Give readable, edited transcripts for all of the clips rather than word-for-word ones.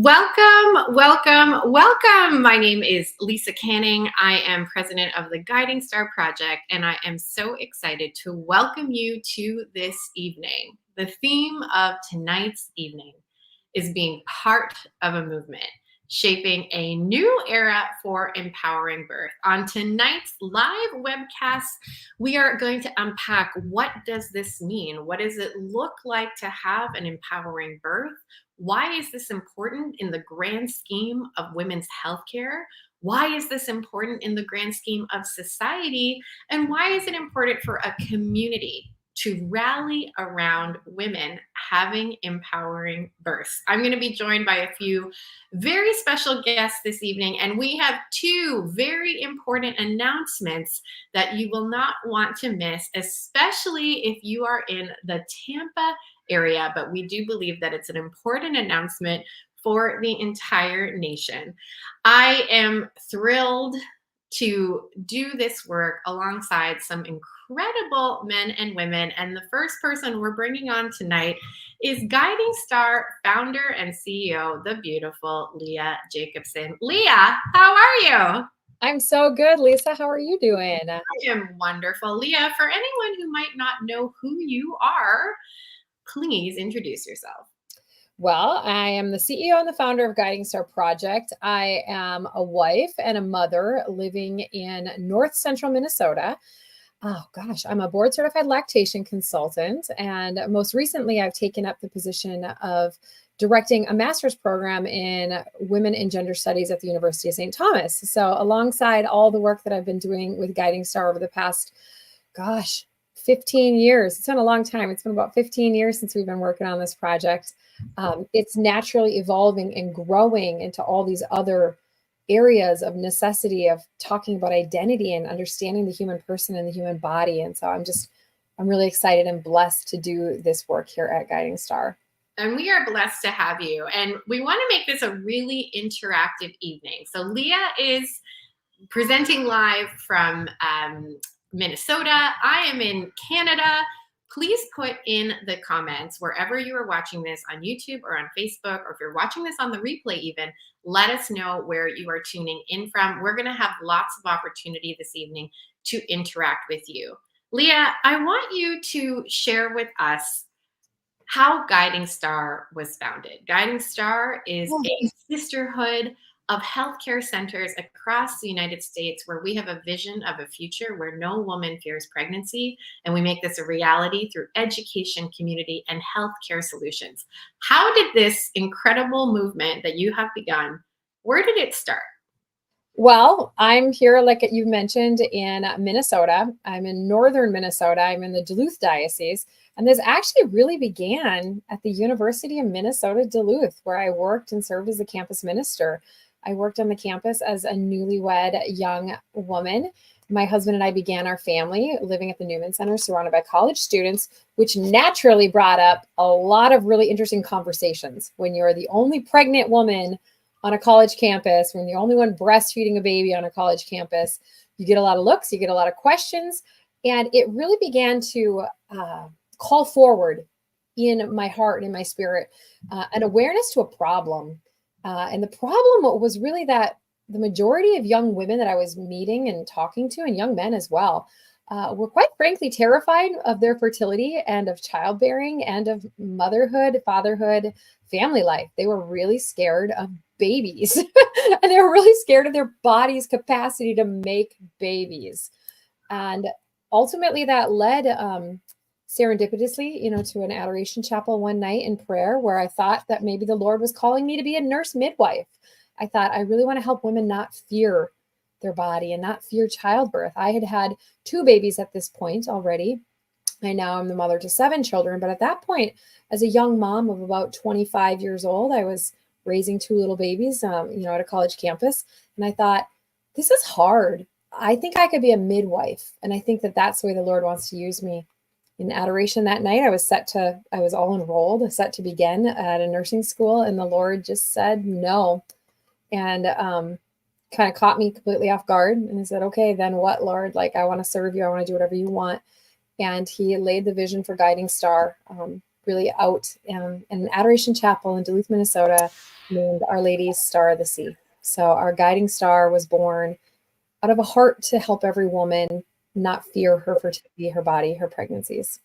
Welcome, welcome, welcome. My name is Lisa Canning. I am president of the Guiding Star Project, and I am so excited to welcome you to this evening. The theme of tonight's evening is being part of a movement, shaping a new era for empowering birth. On tonight's live webcast, we are going to unpack what does this mean? What does it look like to have an empowering birth? Why is this important in the grand scheme of women's healthcare? Why is this important in the grand scheme of society? And why is it important for a community to rally around women having empowering births? I'm going to be joined by a few very special guests this evening, and we have two very important announcements that you will not want to miss, especially if you are in the Tampa area, but we do believe that it's an important announcement for the entire nation. I am thrilled to do this work alongside some incredible men and women. And the first person we're bringing on tonight is Guiding Star founder and CEO, the beautiful Leah Jacobson. Leah, how are you? I'm so good, Lisa. How are you doing? I am wonderful. Leah, for anyone who might not know who you are, please introduce yourself. Well, I am the CEO and the founder of Guiding Star Project. I am a wife and a mother living in North Central Minnesota. Oh gosh, I'm a board certified lactation consultant. And most recently, I've taken up the position of directing a master's program in women and gender studies at the University of St. Thomas. So alongside all the work that I've been doing with Guiding Star over the past, 15 years. It's been a long time. It's been about 15 years since we've been working on this project. It's naturally evolving and growing into all these other areas of necessity of talking about identity and understanding the human person and the human body. And so I'm really excited and blessed to do this work here at Guiding Star. And we are blessed to have you. And we want to make this a really interactive evening. So Leah is presenting live from Minnesota. I am in Canada. Please put in the comments wherever you are watching this on YouTube or on Facebook, or if you're watching this on the replay even, let us know where you are tuning in from. We're going to have lots of opportunity this evening to interact with you. Leah, I want you to share with us how Guiding Star was founded. Guiding Star is a sisterhood of healthcare centers across the United States where we have a vision of a future where no woman fears pregnancy, and we make this a reality through education, community, and healthcare solutions. How did this incredible movement that you have begun, where did it start? Well, I'm here, like you mentioned, in Minnesota. I'm in northern Minnesota. I'm in the Duluth Diocese. And this actually really began at the University of Minnesota, Duluth, where I worked and served as a campus minister. I worked on the campus as a newlywed young woman. My husband and I began our family living at the Newman Center, surrounded by college students, which naturally brought up a lot of really interesting conversations. When you're the only pregnant woman on a college campus, when you're the only one breastfeeding a baby on a college campus, you get a lot of looks, you get a lot of questions. And it really began to call forward in my heart and in my spirit an awareness to a problem. And the problem was really that the majority of young women that I was meeting and talking to, and young men as well, were quite frankly terrified of their fertility and of childbearing and of motherhood, fatherhood, family life. They were really scared of babies and they were really scared of their body's capacity to make babies. And ultimately that led serendipitously, to an adoration chapel one night in prayer where I thought that maybe the Lord was calling me to be a nurse midwife. I thought I really want to help women not fear their body and not fear childbirth. I had had 2 babies at this point already. I now am the mother to 7 children. But at that point, as a young mom of about 25 years old, I was raising 2 little babies, at a college campus. And I thought, this is hard. I think I could be a midwife. And I think that that's the way the Lord wants to use me. In adoration that night, I was all enrolled, set to begin at a nursing school. And the Lord just said no. And kind of caught me completely off guard. And I said, okay, then what, Lord? Like, I want to serve you. I want to do whatever you want. And he laid the vision for Guiding Star really out in an adoration chapel in Duluth, Minnesota, named Our Lady's Star of the Sea. So our guiding star was born out of a heart to help every woman not fear her fertility, her body, her pregnancies.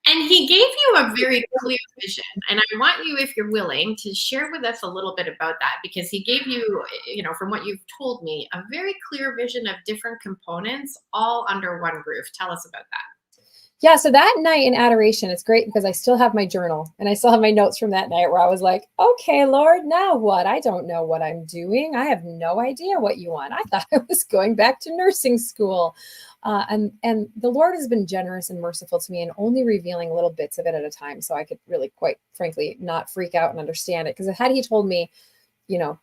And he gave you a very clear vision. And I want you, if you're willing, to share with us a little bit about that, because he gave you, from what you've told me, a very clear vision of different components all under one roof. Tell us about that. Yeah, so that night in adoration, it's great because I still have my journal and I still have my notes from that night where I was like, okay, Lord, now what? I don't know what I'm doing. I have no idea what you want. I thought I was going back to nursing school. And the Lord has been generous and merciful to me and only revealing little bits of it at a time. So I could really, quite frankly, not freak out and understand it. Because had he told me,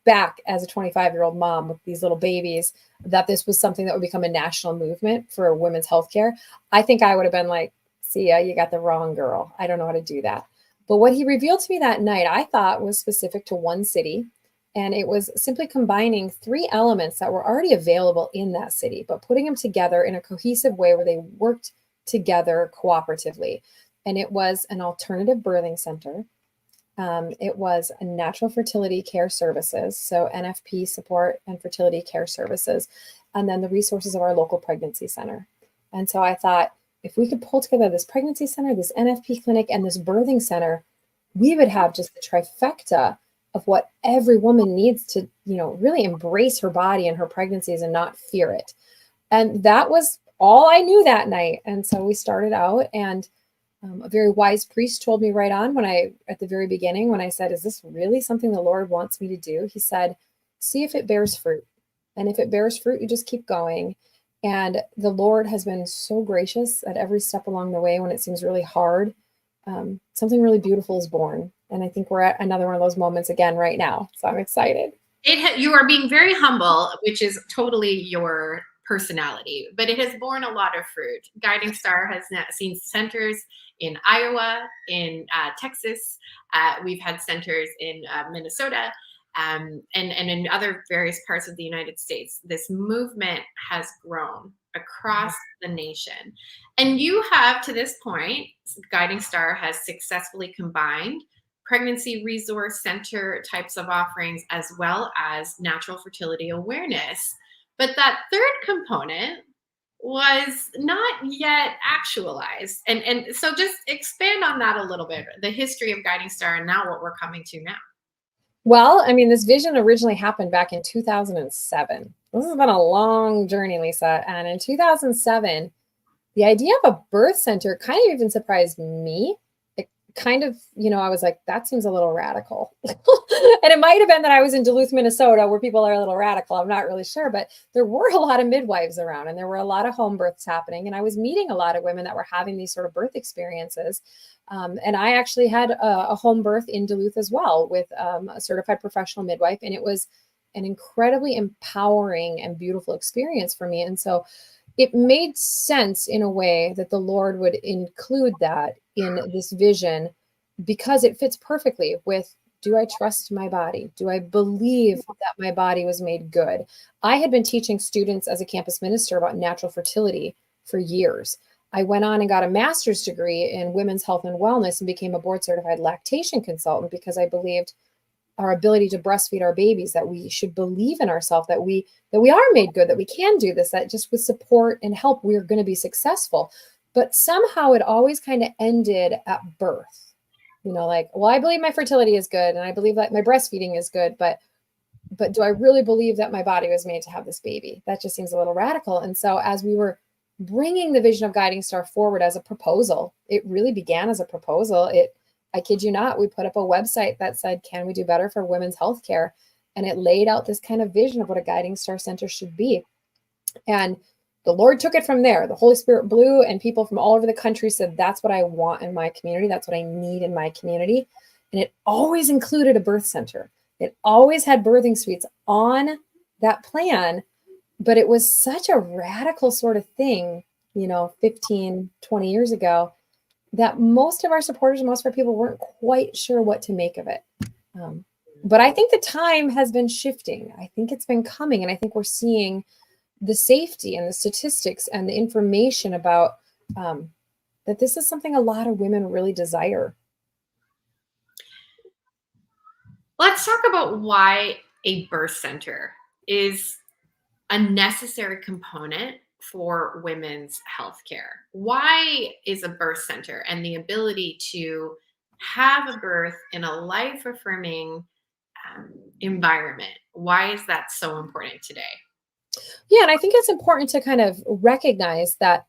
back as a 25-year-old mom with these little babies, that this was something that would become a national movement for women's healthcare, I think I would have been like, see ya, you got the wrong girl. I don't know how to do that. But what he revealed to me that night, I thought was specific to one city. And it was simply combining three elements that were already available in that city, but putting them together in a cohesive way where they worked together cooperatively. And it was an alternative birthing center. It was a natural fertility care services, so NFP support and fertility care services, and then the resources of our local pregnancy center. And so I thought, if we could pull together this pregnancy center, this NFP clinic, and this birthing center, we would have just the trifecta of what every woman needs to, really embrace her body and her pregnancies and not fear it. And that was all I knew that night. And so we started out, and a very wise priest told me right on at the very beginning, when I said, is this really something the Lord wants me to do? He said, see if it bears fruit. And if it bears fruit, you just keep going. And the Lord has been so gracious at every step along the way when it seems really hard. Something really beautiful is born. And I think we're at another one of those moments again right now. So I'm excited. You are being very humble, which is totally your personality, but it has borne a lot of fruit. Guiding Star has now seen centers in Iowa, in Texas. We've had centers in Minnesota, and in other various parts of the United States. This movement has grown across the nation. And you have, to this point, Guiding Star has successfully combined pregnancy resource center types of offerings as well as natural fertility awareness. But that third component was not yet actualized. And so just expand on that a little bit, the history of Guiding Star and now what we're coming to now. Well, I mean, this vision originally happened back in 2007. This has been a long journey, Lisa. And in 2007, the idea of a birth center kind of even surprised me. It kind of, I was like, that seems a little radical. And it might have been that I was in Duluth, Minnesota, where people are a little radical. I'm not really sure, but there were a lot of midwives around and there were a lot of home births happening. And I was meeting a lot of women that were having these sort of birth experiences. And I actually had a home birth in Duluth as well with a certified professional midwife. And it was an incredibly empowering and beautiful experience for me. And so it made sense in a way that the Lord would include that in this vision because it fits perfectly with, do I trust my body? Do I believe that my body was made good? I had been teaching students as a campus minister about natural fertility for years. I went on and got a master's degree in women's health and wellness and became a board certified lactation consultant because I believed our ability to breastfeed our babies, that we should believe in ourselves, that we are made good, that we can do this, that just with support and help, we're going to be successful. But somehow it always kind of ended at birth. Like, well, I believe my fertility is good and I believe that my breastfeeding is good, but do I really believe that my body was made to have this baby? That just seems a little radical. And so as we were bringing the vision of Guiding Star forward as a proposal, it really began as a proposal. I kid you not, we put up a website that said, can we do better for women's healthcare? And it laid out this kind of vision of what a Guiding Star Center should be. And the Lord took it from there. The Holy Spirit blew, and people from all over the country said, that's what I want in my community. That's what I need in my community. And it always included a birth center. It always had birthing suites on that plan, but it was such a radical sort of thing, 15, 20 years ago, that most of our supporters and most of our people weren't quite sure what to make of it. But I think the time has been shifting. I think it's been coming, and I think we're seeing the safety and the statistics and the information about that this is something a lot of women really desire. Let's talk about why a birth center is a necessary component for women's healthcare. Why is a birth center and the ability to have a birth in a life affirming environment, why is that so important today? Yeah, and I think it's important to kind of recognize that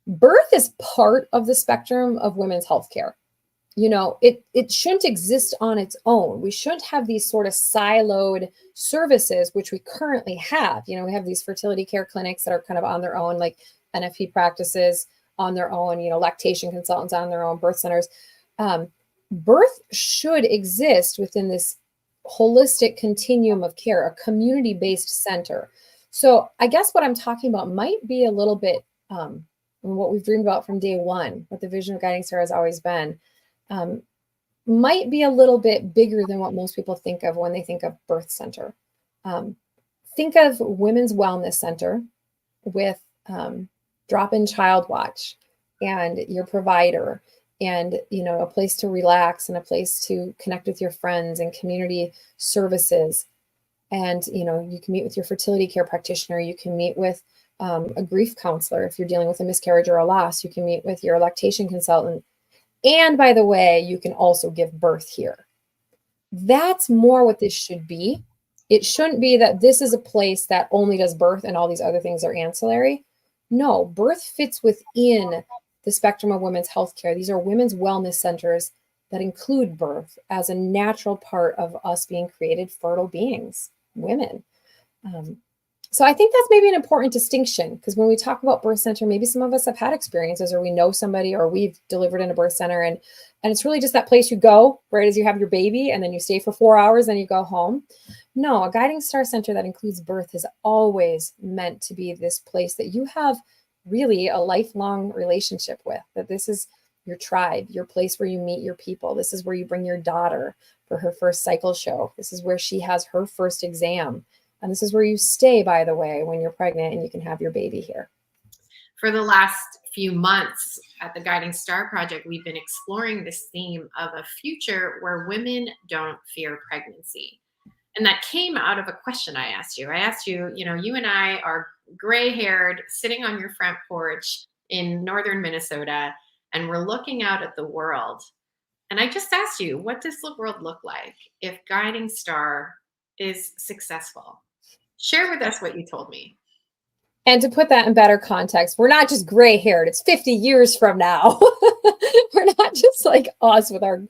birth is part of the spectrum of women's healthcare. It shouldn't exist on its own. We shouldn't have these sort of siloed services, which we currently have. We have these fertility care clinics that are kind of on their own, like NFP practices on their own, lactation consultants on their own, birth centers. Birth should exist within this holistic continuum of care, a community-based center. So I guess what I'm talking about might be a little bit what we've dreamed about from day one, what the vision of Guiding Star has always been. Might be a little bit bigger than what most people think of when they think of birth center. Think of Women's Wellness Center with drop-in child watch and your provider and, a place to relax and a place to connect with your friends and community services. And, you can meet with your fertility care practitioner. You can meet with a grief counselor. If you're dealing with a miscarriage or a loss, you can meet with your lactation consultant. And by the way, you can also give birth here. That's more what this should be. It shouldn't be that this is a place that only does birth and all these other things are ancillary. No, birth fits within the spectrum of women's healthcare. These are women's wellness centers that include birth as a natural part of us being created fertile beings, women. So I think that's maybe an important distinction, because when we talk about birth center, maybe some of us have had experiences or we know somebody or we've delivered in a birth center and it's really just that place you go right as you have your baby and then you stay for 4 hours and you go home. No, a Guiding Star Center that includes birth is always meant to be this place that you have really a lifelong relationship with, that this is your tribe, your place where you meet your people. This is where you bring your daughter for her first cycle show. This is where she has her first exam. And this is where you stay, by the way, when you're pregnant and you can have your baby here. For the last few months at the Guiding Star Project, we've been exploring this theme of a future where women don't fear pregnancy. And that came out of a question I asked you. I asked you, you and I are gray haired, sitting on your front porch in northern Minnesota, and we're looking out at the world. And I just asked you, what does the world look like if Guiding Star is successful? Share with us what you told me. And to put that in better context, we're not just gray haired. It's 50 years from now. We're not just like us with our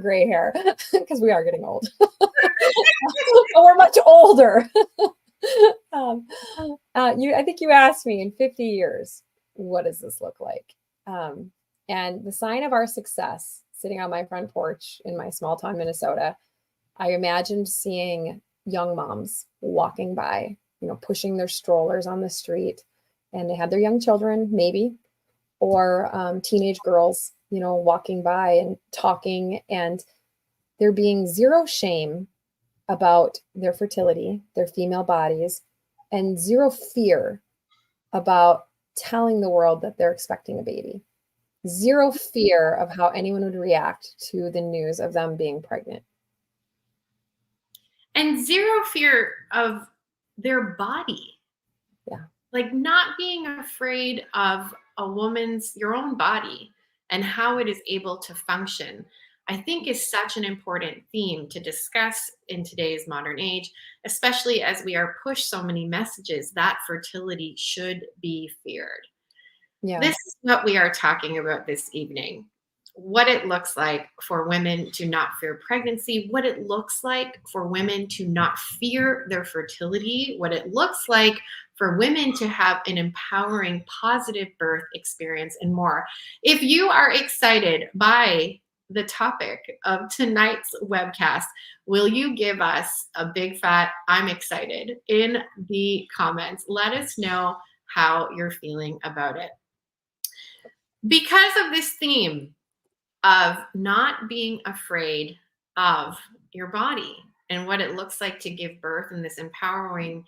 gray hair, because we are getting old. But we're much older. I think you asked me, in 50 years, what does this look like? And the sign of our success, sitting on my front porch in my small town, Minnesota, I imagined seeing young moms walking by, pushing their strollers on the street, and they had their young children, maybe, or teenage girls, walking by and talking, and there being zero shame about their fertility, their female bodies, and zero fear about telling the world that they're expecting a baby. Zero fear of how anyone would react to the news of them being pregnant. And zero fear of their body. Yeah. Like not being afraid of your own body and how it is able to function, I think is such an important theme to discuss in today's modern age, especially as we are pushed so many messages that fertility should be feared. Yeah. This is what we are talking about this evening. What it looks like for women to not fear pregnancy, what it looks like for women to not fear their fertility, what it looks like for women to have an empowering, positive birth experience, and more. If you are excited by the topic of tonight's webcast, will you give us a big fat "I'm excited" in the comments? Let us know how you're feeling about it. Because of this theme of not being afraid of your body and what it looks like to give birth in this empowering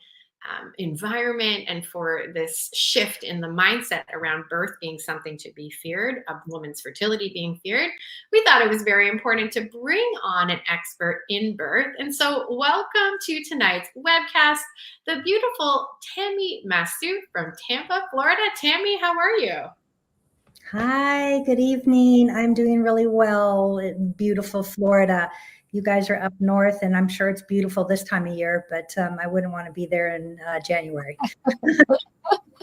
environment and for this shift in the mindset around birth being something to be feared, a woman's fertility being feared, we thought it was very important to bring on an expert in birth. And so, welcome to tonight's webcast, the beautiful Tammy Masu from Tampa, Florida. Tammy, how are you? Hi, good evening. I'm doing really well in beautiful Florida. You guys are up north, and I'm sure it's beautiful this time of year, but I wouldn't want to be there in January.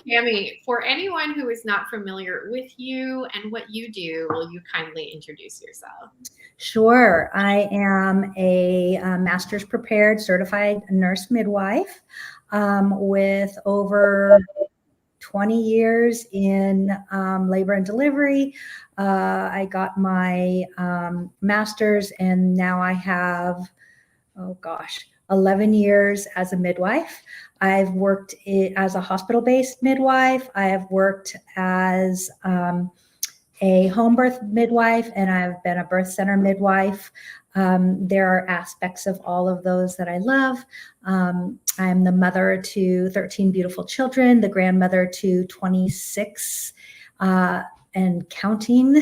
Tammy, for anyone who is not familiar with you and what you do, will you kindly introduce yourself? Sure. I am a master's prepared certified nurse midwife with over 20 years in labor and delivery. I got my master's, and now I have, 11 years as a midwife. I've worked as a hospital-based midwife. I have worked as a home birth midwife, and I've been a birth center midwife. There are aspects of all of those that I love. I'm the mother to 13 beautiful children, the grandmother to 26 and counting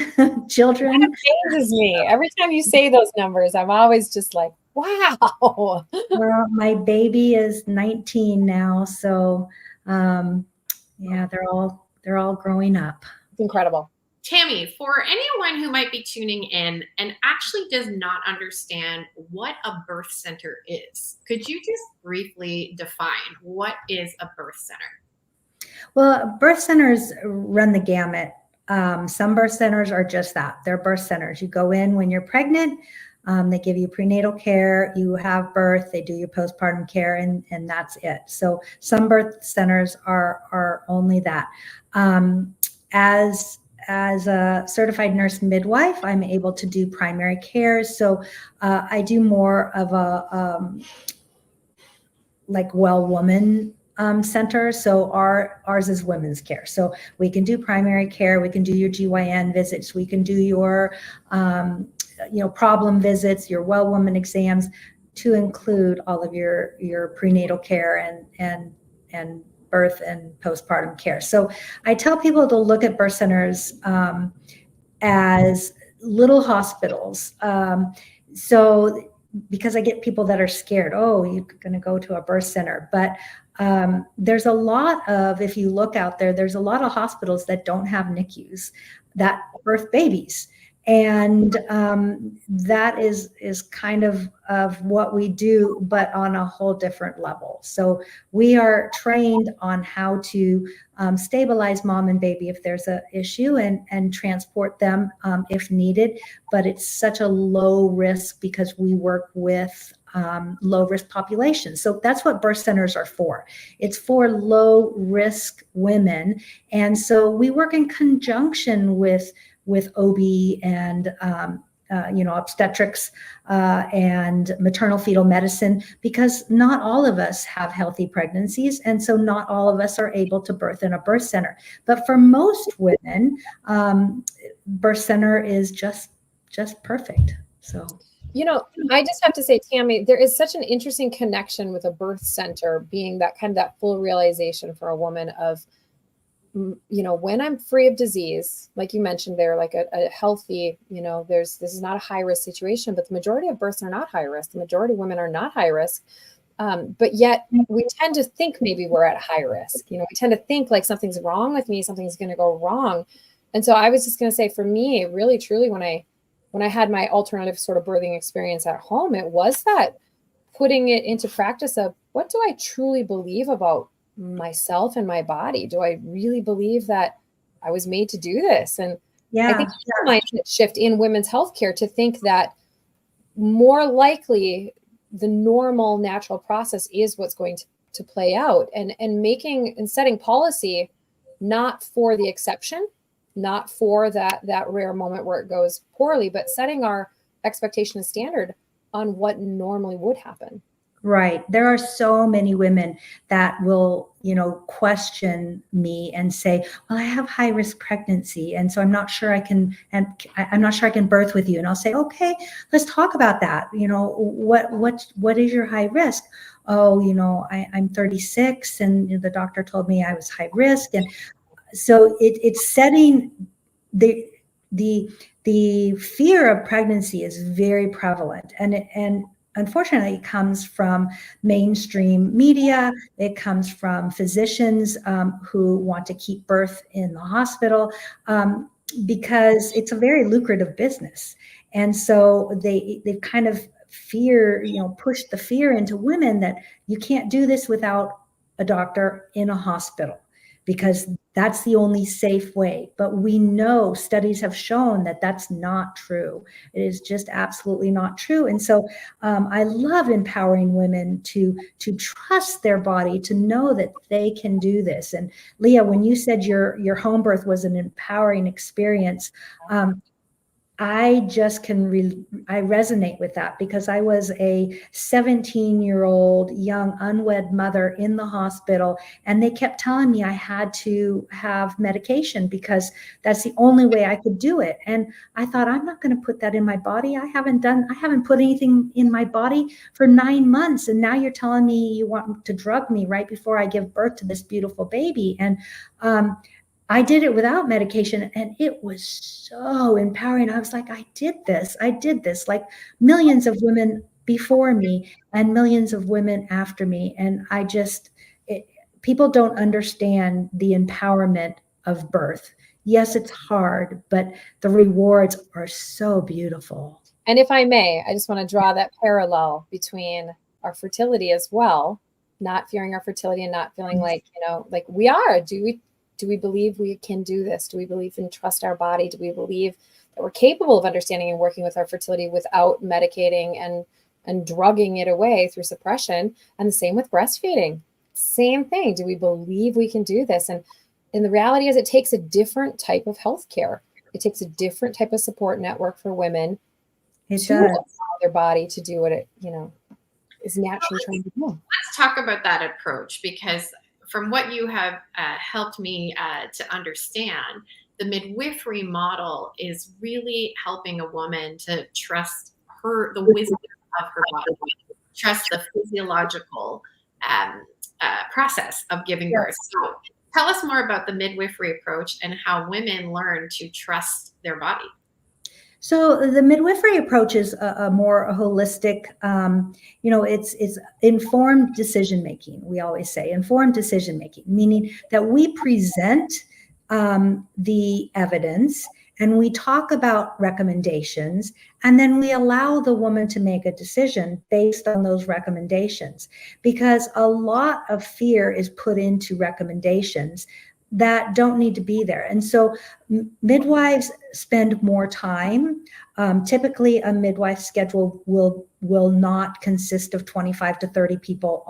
children. That amazes me. Every time you say those numbers, I'm always just like, wow. Well, my baby is 19 now, so yeah, they're all growing up. It's incredible. Tammy, for anyone who might be tuning in and actually does not understand what a birth center is, could you just briefly define what is a birth center? Well, birth centers run the gamut. Some birth centers are just that. They're birth centers. You go in when you're pregnant. They give you prenatal care. You have birth. They do your postpartum care, and that's it. So some birth centers are only that. As a certified nurse midwife, I'm able to do primary care. So I do more of a like well woman center. So ours is women's care. So we can do primary care. We can do your GYN visits. We can do your problem visits, your well woman exams, to include all of your prenatal care and birth and postpartum care. So I tell people to look at birth centers as little hospitals. So because I get people that are scared, oh, you're going to go to a birth center. But there's a lot of, if you look out there, there's a lot of hospitals that don't have NICUs that birth babies. And that is kind of what we do, but on a whole different level. So we are trained on how to stabilize mom and baby if there's an issue, and transport them if needed. But it's such a low risk because we work with low risk populations. So that's what birth centers are for. It's for low risk women. And so we work in conjunction with OB and obstetrics and maternal fetal medicine, because not all of us have healthy pregnancies, and so not all of us are able to birth in a birth center. But for most women, birth center is just perfect. So. I just have to say, Tammy, there is such an interesting connection with a birth center being that full realization for a woman of, when I'm free of disease, like you mentioned there, like a healthy, this is not a high risk situation, but the majority of births are not high risk. The majority of women are not high risk. But yet we tend to think maybe we're at high risk. We tend to think like something's wrong with me, something's going to go wrong. And so I was just going to say, for me, really, truly, when I had my alternative sort of birthing experience at home, it was that putting it into practice of, what do I truly believe about myself and my body? Do I really believe that I was made to do this? And I think it's a mindset shift in women's healthcare to think that more likely the normal natural process is what's going to play out, and making and setting policy not for the exception, not for that rare moment where it goes poorly, but setting our expectation and standard on what normally would happen. Right. There are so many women that will, question me and say, well, I have high risk pregnancy, and so I'm not sure I can birth with you. And I'll say, okay, let's talk about that. What is your high risk? oh, I'm 36 and the doctor told me I was high risk. And so it's setting the fear of pregnancy is very prevalent, and unfortunately it comes from mainstream media. It comes from physicians who want to keep birth in the hospital, because it's a very lucrative business. And so they've kind of pushed the fear into women that you can't do this without a doctor in a hospital, because that's the only safe way. But we know studies have shown that that's not true. It is just absolutely not true. And so I love empowering women to trust their body, to know that they can do this. And Leah, when you said your home birth was an empowering experience, I just I resonate with that, because I was a 17-year-old young unwed mother in the hospital, and they kept telling me I had to have medication because that's the only way I could do it. And I thought, I'm not going to put that in my body. I haven't put anything in my body for 9 months. And now you're telling me you want to drug me right before I give birth to this beautiful baby. And, I did it without medication, and it was so empowering. I was like, I did this, like millions of women before me and millions of women after me. And people don't understand the empowerment of birth. Yes, it's hard, but the rewards are so beautiful. And if I may, I just want to draw that parallel between our fertility as well, not fearing our fertility and not feeling like, like we are. Do we believe we can do this? Do we believe and trust our body? Do we believe that we're capable of understanding and working with our fertility without medicating and drugging it away through suppression? And the same with breastfeeding. Same thing. Do we believe we can do this? And the reality is it takes a different type of healthcare. It takes a different type of support network for women to allow their body to do what it, is naturally trying to do. Let's talk about that approach, because from what you have helped me to understand, the midwifery model is really helping a woman to trust the wisdom of her body, trust the physiological process of giving birth. So tell us more about the midwifery approach and how women learn to trust their body. So the midwifery approach is a more holistic, it's informed decision-making. We always say informed decision-making, meaning that we present the evidence and we talk about recommendations, and then we allow the woman to make a decision based on those recommendations, because a lot of fear is put into recommendations that don't need to be there. And so midwives spend more time. Typically a midwife schedule will not consist of 25 to 30 people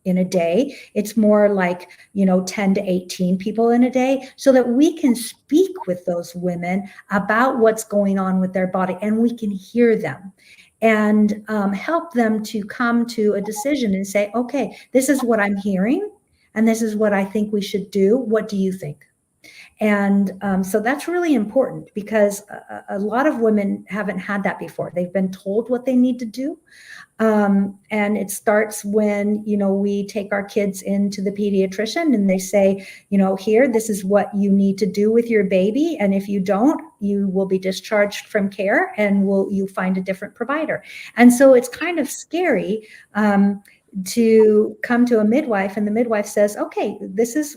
in a day. It's more like, 10 to 18 people in a day, so that we can speak with those women about what's going on with their body, and we can hear them and help them to come to a decision and say, okay, this is what I'm hearing, and this is what I think we should do. What do you think? And so that's really important, because a lot of women haven't had that before. They've been told what they need to do. And it starts when, we take our kids into the pediatrician and they say, here, this is what you need to do with your baby. And if you don't, you will be discharged from care and you find a different provider. And so it's kind of scary to come to a midwife, and the midwife says, okay, this is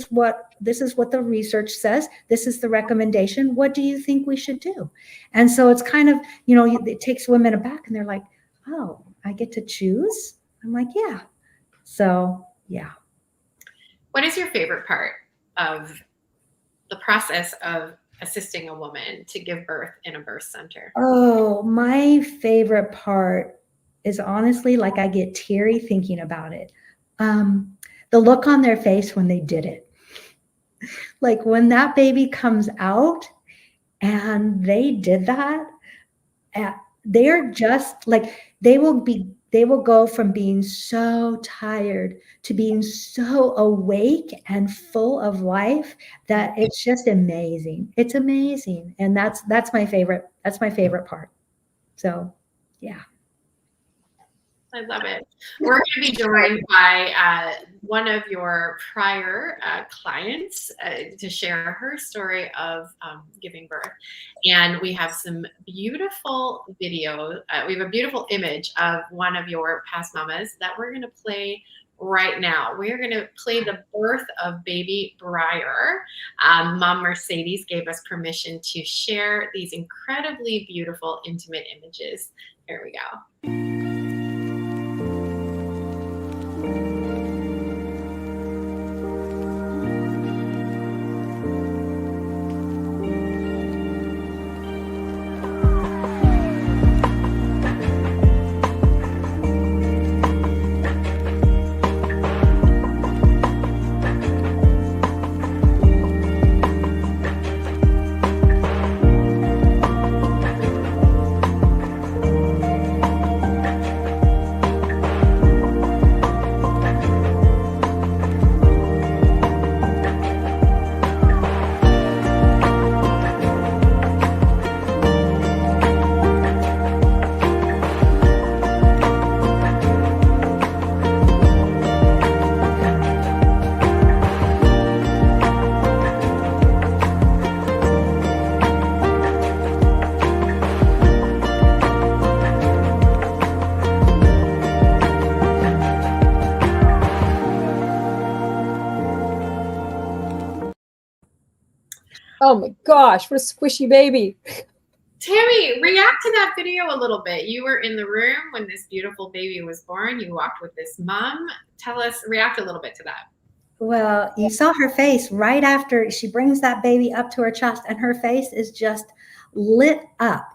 what the research says. This is the recommendation. What do you think we should do? And so it's kind of, it takes women aback, and they're like, oh, I get to choose? I'm like, yeah. So, yeah. What is your favorite part of the process of assisting a woman to give birth in a birth center? Oh, my favorite part is honestly, like, I get teary thinking about it. The look on their face when they did it. Like when that baby comes out and they did that, they're just like, they will go from being so tired to being so awake and full of life that it's just amazing. It's amazing. And that's my favorite part. So, yeah. I love it. We're going to be joined by one of your prior clients to share her story of giving birth. And we have some beautiful video. We have a beautiful image of one of your past mamas that we're going to play right now. We're going to play the birth of baby Briar. Mom Mercedes gave us permission to share these incredibly beautiful, intimate images. Here we go. Oh my gosh, what a squishy baby. Tammy, react to that video a little bit. You were in the room when this beautiful baby was born. You walked with this mom. Tell us, react a little bit to that. Well, you saw her face right after she brings that baby up to her chest, and her face is just lit up.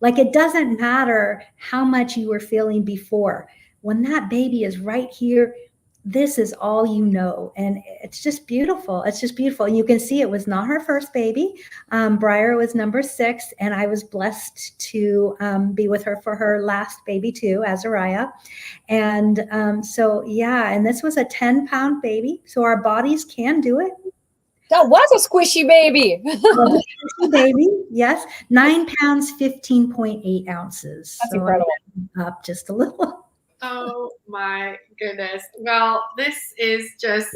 Like, it doesn't matter how much you were feeling before. When that baby is right here, this is all you know. And it's just beautiful. It's just beautiful. And you can see it was not her first baby. Briar was number 6, and I was blessed to be with her for her last baby too, Azariah. And so, yeah, and this was a 10-pound baby. So our bodies can do it. That was a squishy baby. Baby, yes. 9 pounds, 15.8 ounces. That's so incredible. I'm up just a little. Oh my goodness. Well, this is just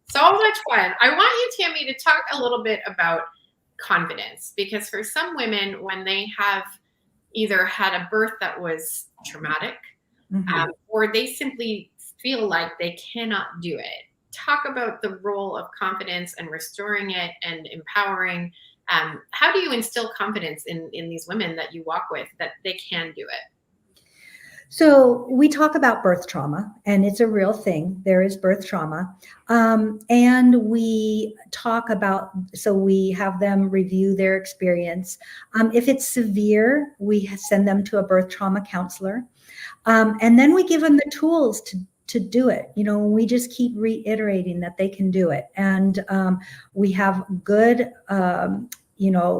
so much fun. I want you, Tammy, to talk a little bit about confidence, because for some women, when they have either had a birth that was traumatic, or they simply feel like they cannot do it. Talk about the role of confidence and restoring it and empowering. How do you instill confidence in these women that you walk with that they can do it? So we talk about birth trauma, and it's a real thing. There is birth trauma. And we talk about, so we have them review their experience. If it's severe, we send them to a birth trauma counselor. And then we give them the tools to do it. You know, we just keep reiterating that they can do it. And we have good,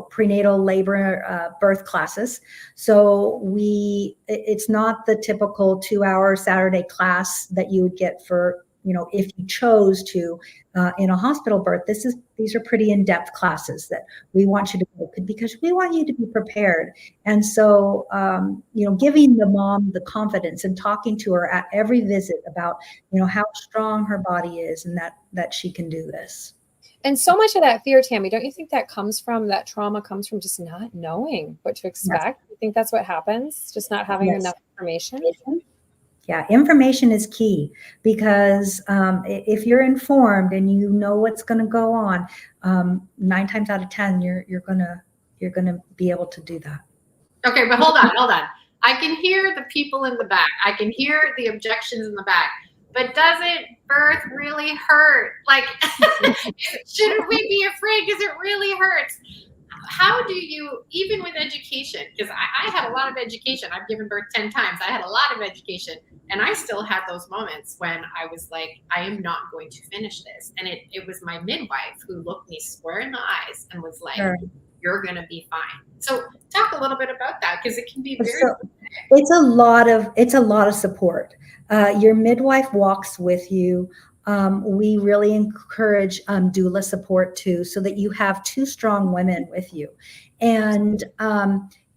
prenatal labor birth classes. So it's not the typical 2-hour Saturday class that you would get for, if you chose to in a hospital birth. These are pretty in-depth classes that we want you to go to, because we want you to be prepared. And so, giving the mom the confidence and talking to her at every visit about, how strong her body is and that she can do this. And so much of that fear, Tammy, don't you think that trauma comes from just not knowing what to expect? Yes. You think that's what happens? Just not having enough information? Yeah, information is key, because if you're informed and you know what's going to go on, 9 times out of 10, you're gonna be able to do that. Okay, but hold on. I can hear the people in the back. I can hear the objections in the back. But doesn't birth really hurt? Like, shouldn't we be afraid because it really hurts? How do you, even with education, because I had a lot of education. I've given birth 10 times. I had a lot of education. And I still had those moments when I was like, I am not going to finish this. And it was my midwife who looked me square in the eyes and was like, sure, you're going to be fine. So talk a little bit about that, because it can be very... It's a lot of support. Your midwife walks with you. We really encourage doula support too, so that you have 2 strong women with you. And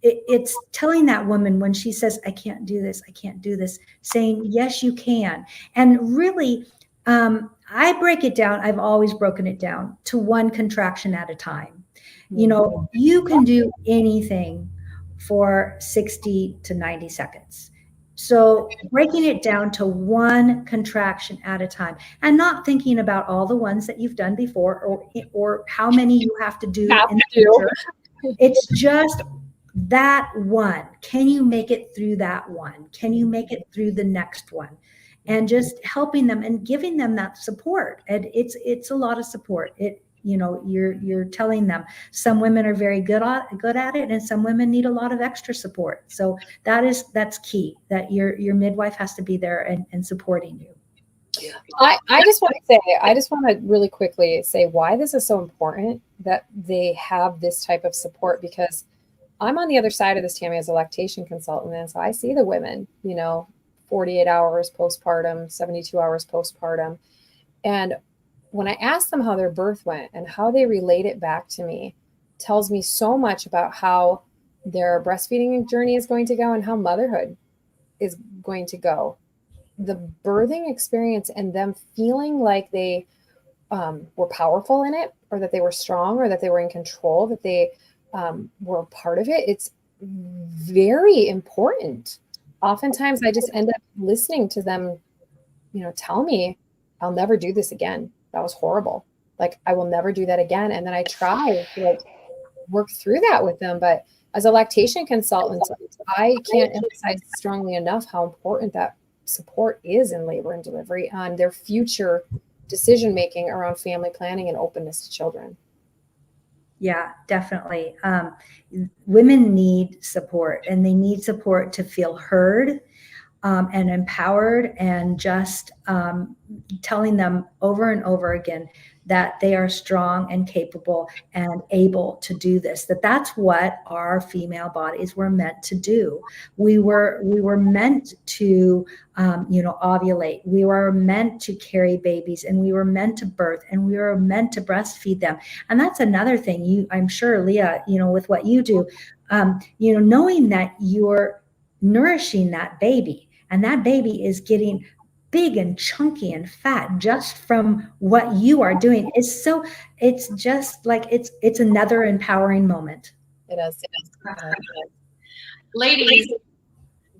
it's telling that woman when she says, I can't do this, I can't do this, saying, yes, you can. And really, I break it down. I've always broken it down to one contraction at a time. You know, you can do anything for 60 to 90 seconds. So breaking it down to one contraction at a time and not thinking about all the ones that you've done before or how many you have to do in the future. It's just that one. Can you make it through that one? Can you make it through the next one? And just helping them and giving them that support. And it's a lot of support. You're telling them some women are very good at it, and some women need a lot of extra support. So that's key, that your midwife has to be there and supporting you. I just want to really quickly say why this is so important that they have this type of support, because I'm on the other side of this, Tammy, as a lactation consultant. And so I see the women, 48 hours postpartum, 72 hours postpartum. And when I ask them how their birth went and how they relate it back to me, tells me so much about how their breastfeeding journey is going to go and how motherhood is going to go. The birthing experience and them feeling like they were powerful in it, or that they were strong, or that they were in control, that they were a part of it. It's very important. Oftentimes I just end up listening to them, tell me, I'll never do this again. That was horrible. Like, I will never do that again. And then I try to work through that with them. But as a lactation consultant, I can't emphasize strongly enough how important that support is in labor and delivery on their future decision-making around family planning and openness to children. Yeah, definitely. Women need support, and they need support to feel heard and empowered, and just telling them over and over again that they are strong and capable and able to do this, that's what our female bodies were meant to do. We were meant to ovulate. We were meant to carry babies, and we were meant to birth, and we were meant to breastfeed them. And that's another thing, I'm sure, Leah, with what you do, knowing that you're nourishing that baby, and that baby is getting big and chunky and fat just from what you are doing, it's just like it's another empowering moment. It is. Ladies,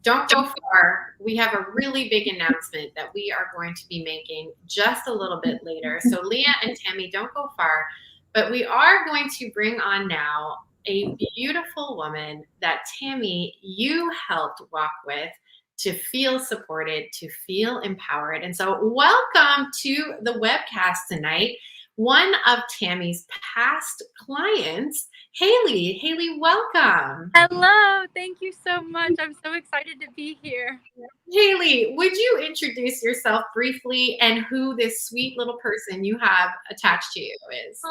don't go far. We have a really big announcement that we are going to be making just a little bit later. So Leah and Tammy, don't go far, but we are going to bring on now a beautiful woman that Tammy, you helped walk with to feel supported, to feel empowered. And so welcome to the webcast tonight, one of Tammy's past clients, Haley. Haley, welcome. Hello, thank you so much. I'm so excited to be here. Haley, would you introduce yourself briefly and who this sweet little person you have attached to you is?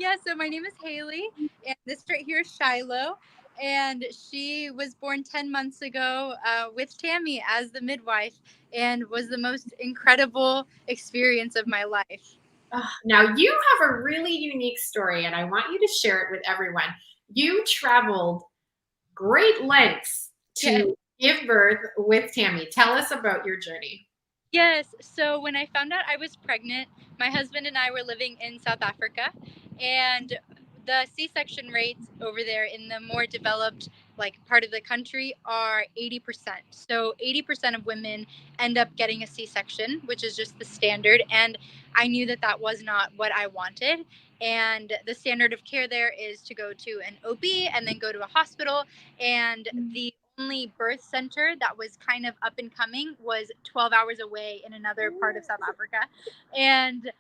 Yeah, so my name is Haley, and this right here is Shiloh, and she was born 10 months ago with Tammy as the midwife, and was the most incredible experience of my life. Now, you have a really unique story, and I want you to share it with everyone. You traveled great lengths to give birth with Tammy. Tell us about your journey. Yes, so when I found out I was pregnant, my husband and I were living in South Africa, and the C-section rates over there in the more developed part of the country are 80%. So 80% of women end up getting a C-section, which is just the standard. And I knew that that was not what I wanted. And the standard of care there is to go to an OB and then go to a hospital. And the only birth center that was kind of up and coming was 12 hours away in another part of South Africa. And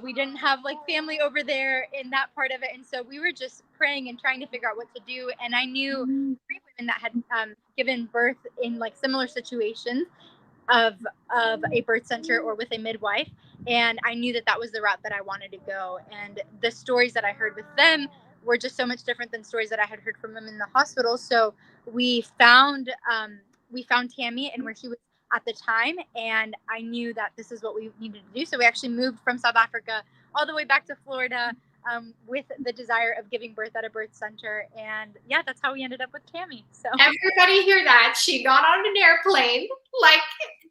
we didn't have family over there in that part of it. And so we were just praying and trying to figure out what to do. And I knew 3 women that had given birth in similar situations of a birth center or with a midwife. And I knew that that was the route that I wanted to go. And the stories that I heard with them were just so much different than stories that I had heard from them in the hospital. So we found Tammy and where she was at the time, and I knew that this is what we needed to do. So we actually moved from South Africa all the way back to Florida with the desire of giving birth at a birth center. And yeah, that's how we ended up with Tammy. So everybody hear that? She got on an airplane, like,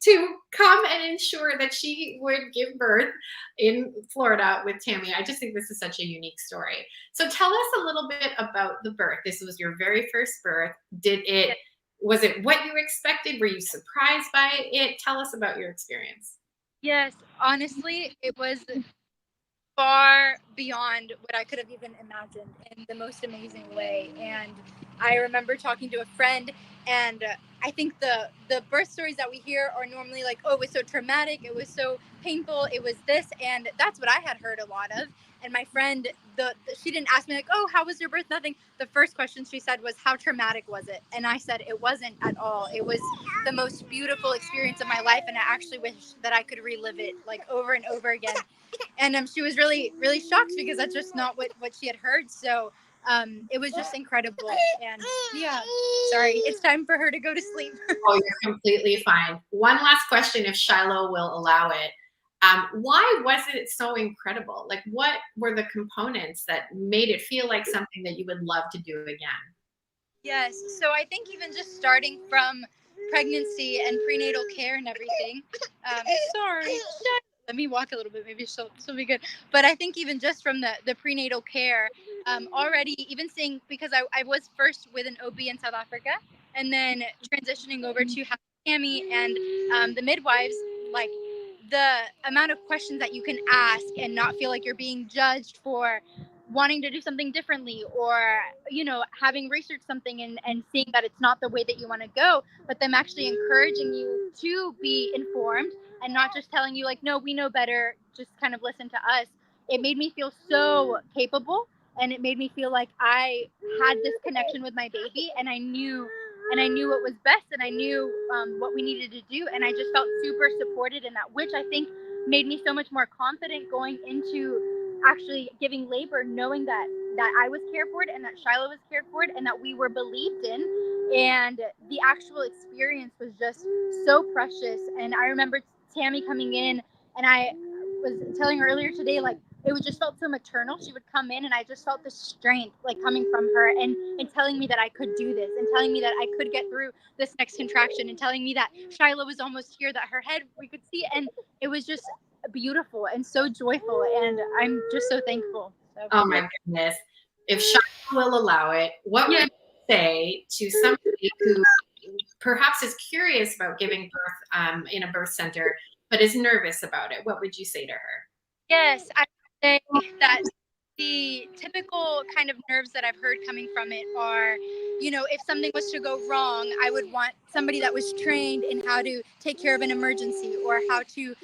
to come and ensure that she would give birth in Florida with Tammy. I just think this is such a unique story. So tell us a little bit about the birth. This was your very first birth. Was it what you expected? Were you surprised by it? Tell us about your experience. yes, honestly, it was far beyond what I could have even imagined in the most amazing way. And I remember talking to a friend, and I think the birth stories that we hear are normally like, oh, it was so traumatic, it was so painful, it was this, and that's what I had heard a lot of. And my friend, she didn't ask me like, oh, how was your birth? Nothing. The first question she said was, how traumatic was it? And I said it wasn't at all. It was the most beautiful experience of my life, and I actually wish that I could relive it like over and over again. And she was really, really shocked because that's just not what she had heard. So it was just incredible. And yeah, sorry, it's time for her to go to sleep. Oh, you're completely fine. One last question, if Shiloh will allow it. Why was it so incredible? Like, what were the components that made it feel like something that you would love to do again? Yes, so I think even just starting from pregnancy and prenatal care and everything. Sorry, let me walk a little bit, maybe she'll be good. But I think even just from the prenatal care, already even seeing, because I was first with an OB in South Africa, and then transitioning over to Tammy and the midwives, like the amount of questions that you can ask and not feel like you're being judged for wanting to do something differently, or having researched something and seeing that it's not the way that you want to go, but them actually encouraging you to be informed and not just telling you like, no, we know better, just kind of listen to us. It made me feel so capable, and it made me feel like I had this connection with my baby, and I knew what was best, and I knew what we needed to do, and I just felt super supported in that, which I think made me so much more confident going into actually giving labor, knowing that I was cared for, and that Shiloh was cared for, and that we were believed in. And the actual experience was just so precious. And I remember Tammy coming in, and I was telling her earlier today, like, it was just felt so maternal. She would come in, and I just felt the strength like coming from her, and telling me that I could do this, and telling me that I could get through this next contraction, and telling me that Shiloh was almost here, that her head we could see. And it was just beautiful and so joyful, and I'm just so thankful. So, oh my goodness. If Shiloh will allow it, what would you say to somebody who perhaps is curious about giving birth in a birth center, but is nervous about it? What would you say to her? Yes, I would say that the typical kind of nerves that I've heard coming from it are, if something was to go wrong, I would want somebody that was trained in how to take care of an emergency, or how to,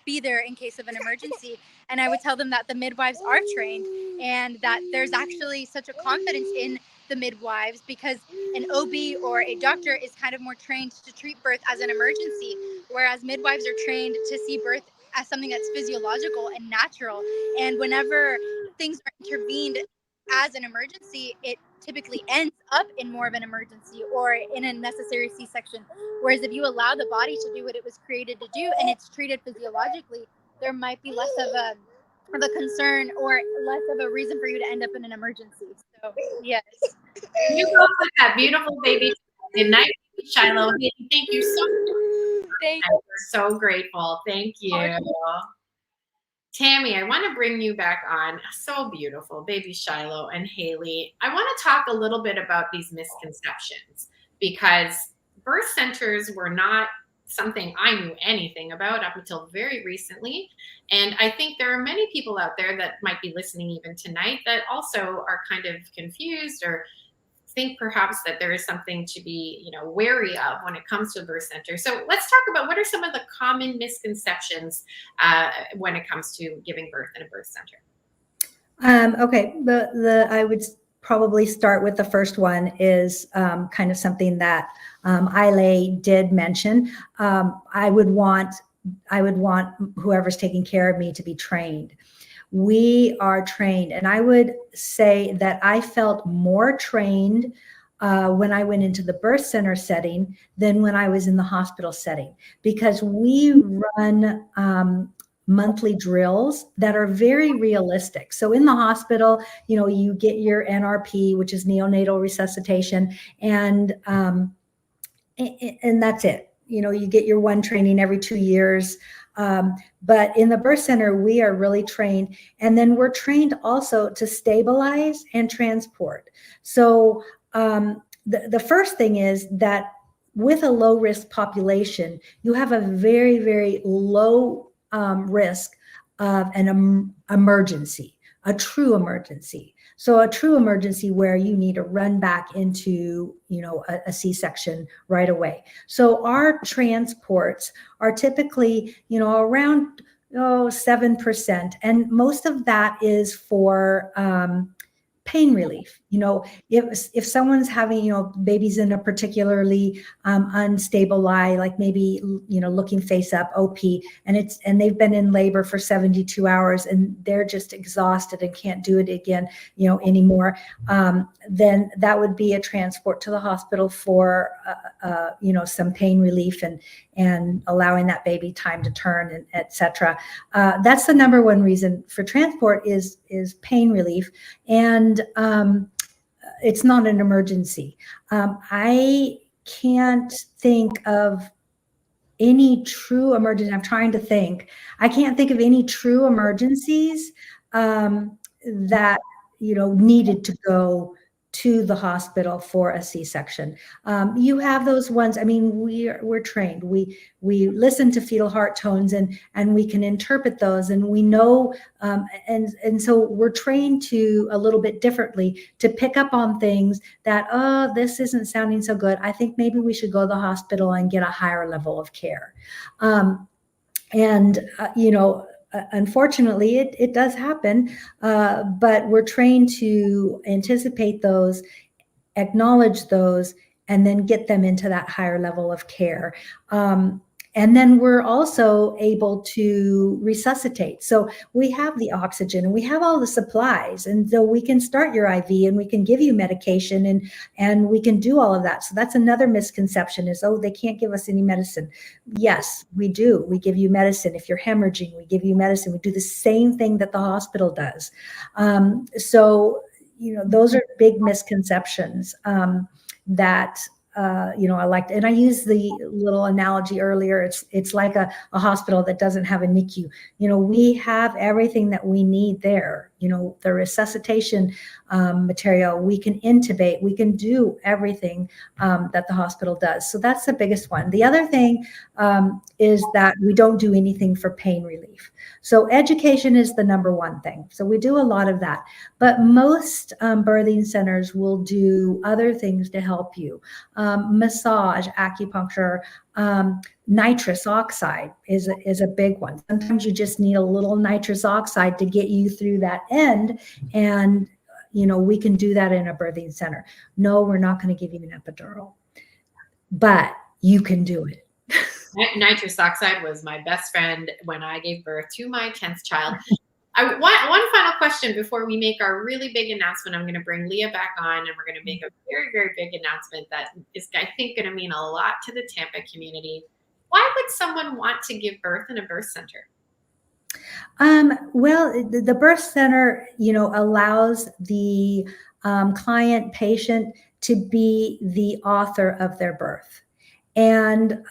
be there in case of an emergency. And I would tell them that the midwives are trained, and that there's actually such a confidence in the midwives, because an OB or a doctor is kind of more trained to treat birth as an emergency, whereas midwives are trained to see birth as something that's physiological and natural. And whenever things are intervened as an emergency, it typically ends up in more of an emergency or in a necessary C-section. Whereas if you allow the body to do what it was created to do, and it's treated physiologically, there might be less of a concern, or less of a reason for you to end up in an emergency. So yes. You both with that beautiful baby. Good night, Shiloh. Thank you so much. We're so grateful. Thank you. Tammy, I want to bring you back on. So beautiful, baby Shiloh and Haley. I want to talk a little bit about these misconceptions, because birth centers were not something I knew anything about up until very recently. And I think there are many people out there that might be listening even tonight that also are kind of confused, or think perhaps that there is something to be, wary of when it comes to a birth center. So let's talk about what are some of the common misconceptions when it comes to giving birth in a birth center. Okay, I would probably start with the first one is kind of something that Ile did mention. I would want whoever's taking care of me to be trained. We are trained, and I would say that I felt more trained when I went into the birth center setting than when I was in the hospital setting, because we run monthly drills that are very realistic. So in the hospital, you get your NRP, which is neonatal resuscitation, and that's it. You get your one training every 2 years. But in the birth center, we are really trained. And then we're trained also to stabilize and transport. So the first thing is that with a low risk population, you have a very, very low risk of an emergency, a true emergency. So a true emergency where you need to run back into, a C-section right away. So our transports are typically, around 7%. And most of that is for pain relief. If someone's having, babies in a particularly unstable lie, like maybe, looking face up, OP, and they've been in labor for 72 hours and they're just exhausted and can't do it again, anymore, then that would be a transport to the hospital for, some pain relief and allowing that baby time to turn, and et cetera. That's the number one reason for transport is pain relief. And it's not an emergency. I can't think of any true emergency. I'm trying to think. I can't think of any true emergencies that needed to go to the hospital for a C-section. You have those ones. I mean, we're trained. We listen to fetal heart tones and we can interpret those, and we know, and so we're trained to a little bit differently to pick up on things that, oh, this isn't sounding so good. I think maybe we should go to the hospital and get a higher level of care. Unfortunately, it does happen, but we're trained to anticipate those, acknowledge those, and then get them into that higher level of care. And then we're also able to resuscitate. So we have the oxygen and we have all the supplies. And so we can start your IV and we can give you medication and we can do all of that. So that's another misconception is, oh, they can't give us any medicine. Yes, we do. We give you medicine. If you're hemorrhaging, we give you medicine. We do the same thing that the hospital does. Those are big misconceptions that I liked, and I used the little analogy earlier. It's like a hospital that doesn't have a NICU. We have everything that we need there. The resuscitation material, we can intubate, we can do everything that the hospital does. So that's the biggest one. The other thing is that we don't do anything for pain relief. So education is the number one thing. So we do a lot of that, but most birthing centers will do other things to help you. Massage, acupuncture, nitrous oxide is a big one. Sometimes you just need a little nitrous oxide to get you through that end. And, we can do that in a birthing center. No, we're not going to give you an epidural, but you can do it. Nitrous oxide was my best friend when I gave birth to my 10th child. One final question before we make our really big announcement. I'm going to bring Leah back on and we're going to make a very, very big announcement that is, I think, going to mean a lot to the Tampa community. Why would someone want to give birth in a birth center? Well, the birth center, allows the client patient to be the author of their birth. And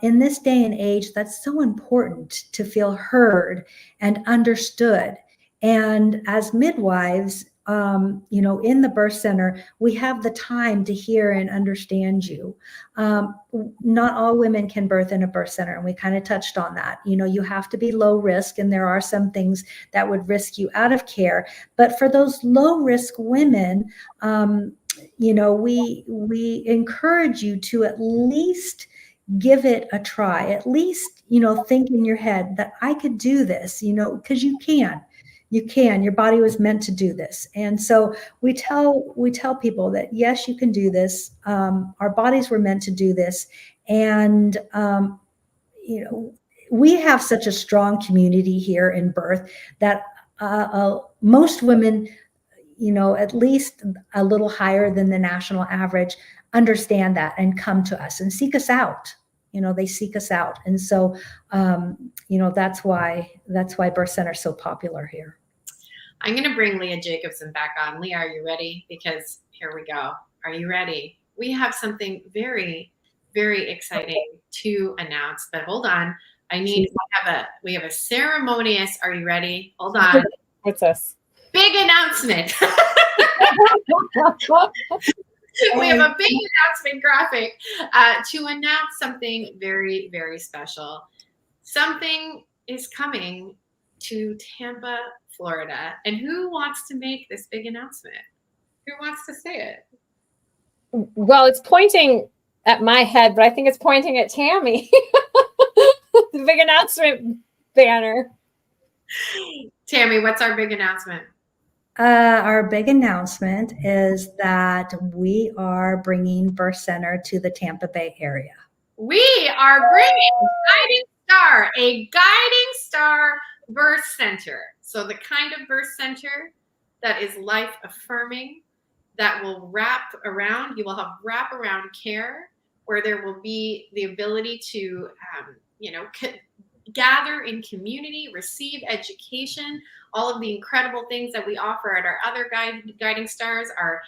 in this day and age, that's so important to feel heard and understood. And as midwives, in the birth center, we have the time to hear and understand you. Not all women can birth in a birth center, and we kind of touched on that. You have to be low risk, and there are some things that would risk you out of care. But for those low risk women, we encourage you to at least give it a try. At least, think in your head that I could do this, because you can. Your body was meant to do this. And so we tell people that, yes, you can do this. Our bodies were meant to do this. And, we have such a strong community here in birth that most women, at least a little higher than the national average, understand that and come to us and seek us out. they seek us out. And so, that's why birth center is so popular here. I'm going to bring Leah Jacobson back on. Leah, are you ready? Because here we go. Are you ready? We have something very, very exciting to announce, but hold on. We have a ceremonious, are you ready? Hold on. What's this? Big announcement. We have a big announcement graphic to announce something very, very special. Something is coming to Tampa, Florida. And who wants to make this big announcement? Who wants to say it? Well, it's pointing at my head, but I think it's pointing at Tammy. The big announcement banner. Tammy, what's our big announcement? Our big announcement is that we are bringing Birth Center to the Tampa Bay area. We are bringing a Guiding Star Birth Center. So the kind of birth center that is life affirming, that will you will have wraparound care where there will be the ability to, gather in community, receive education, all of the incredible things that we offer at our other Guiding Stars, our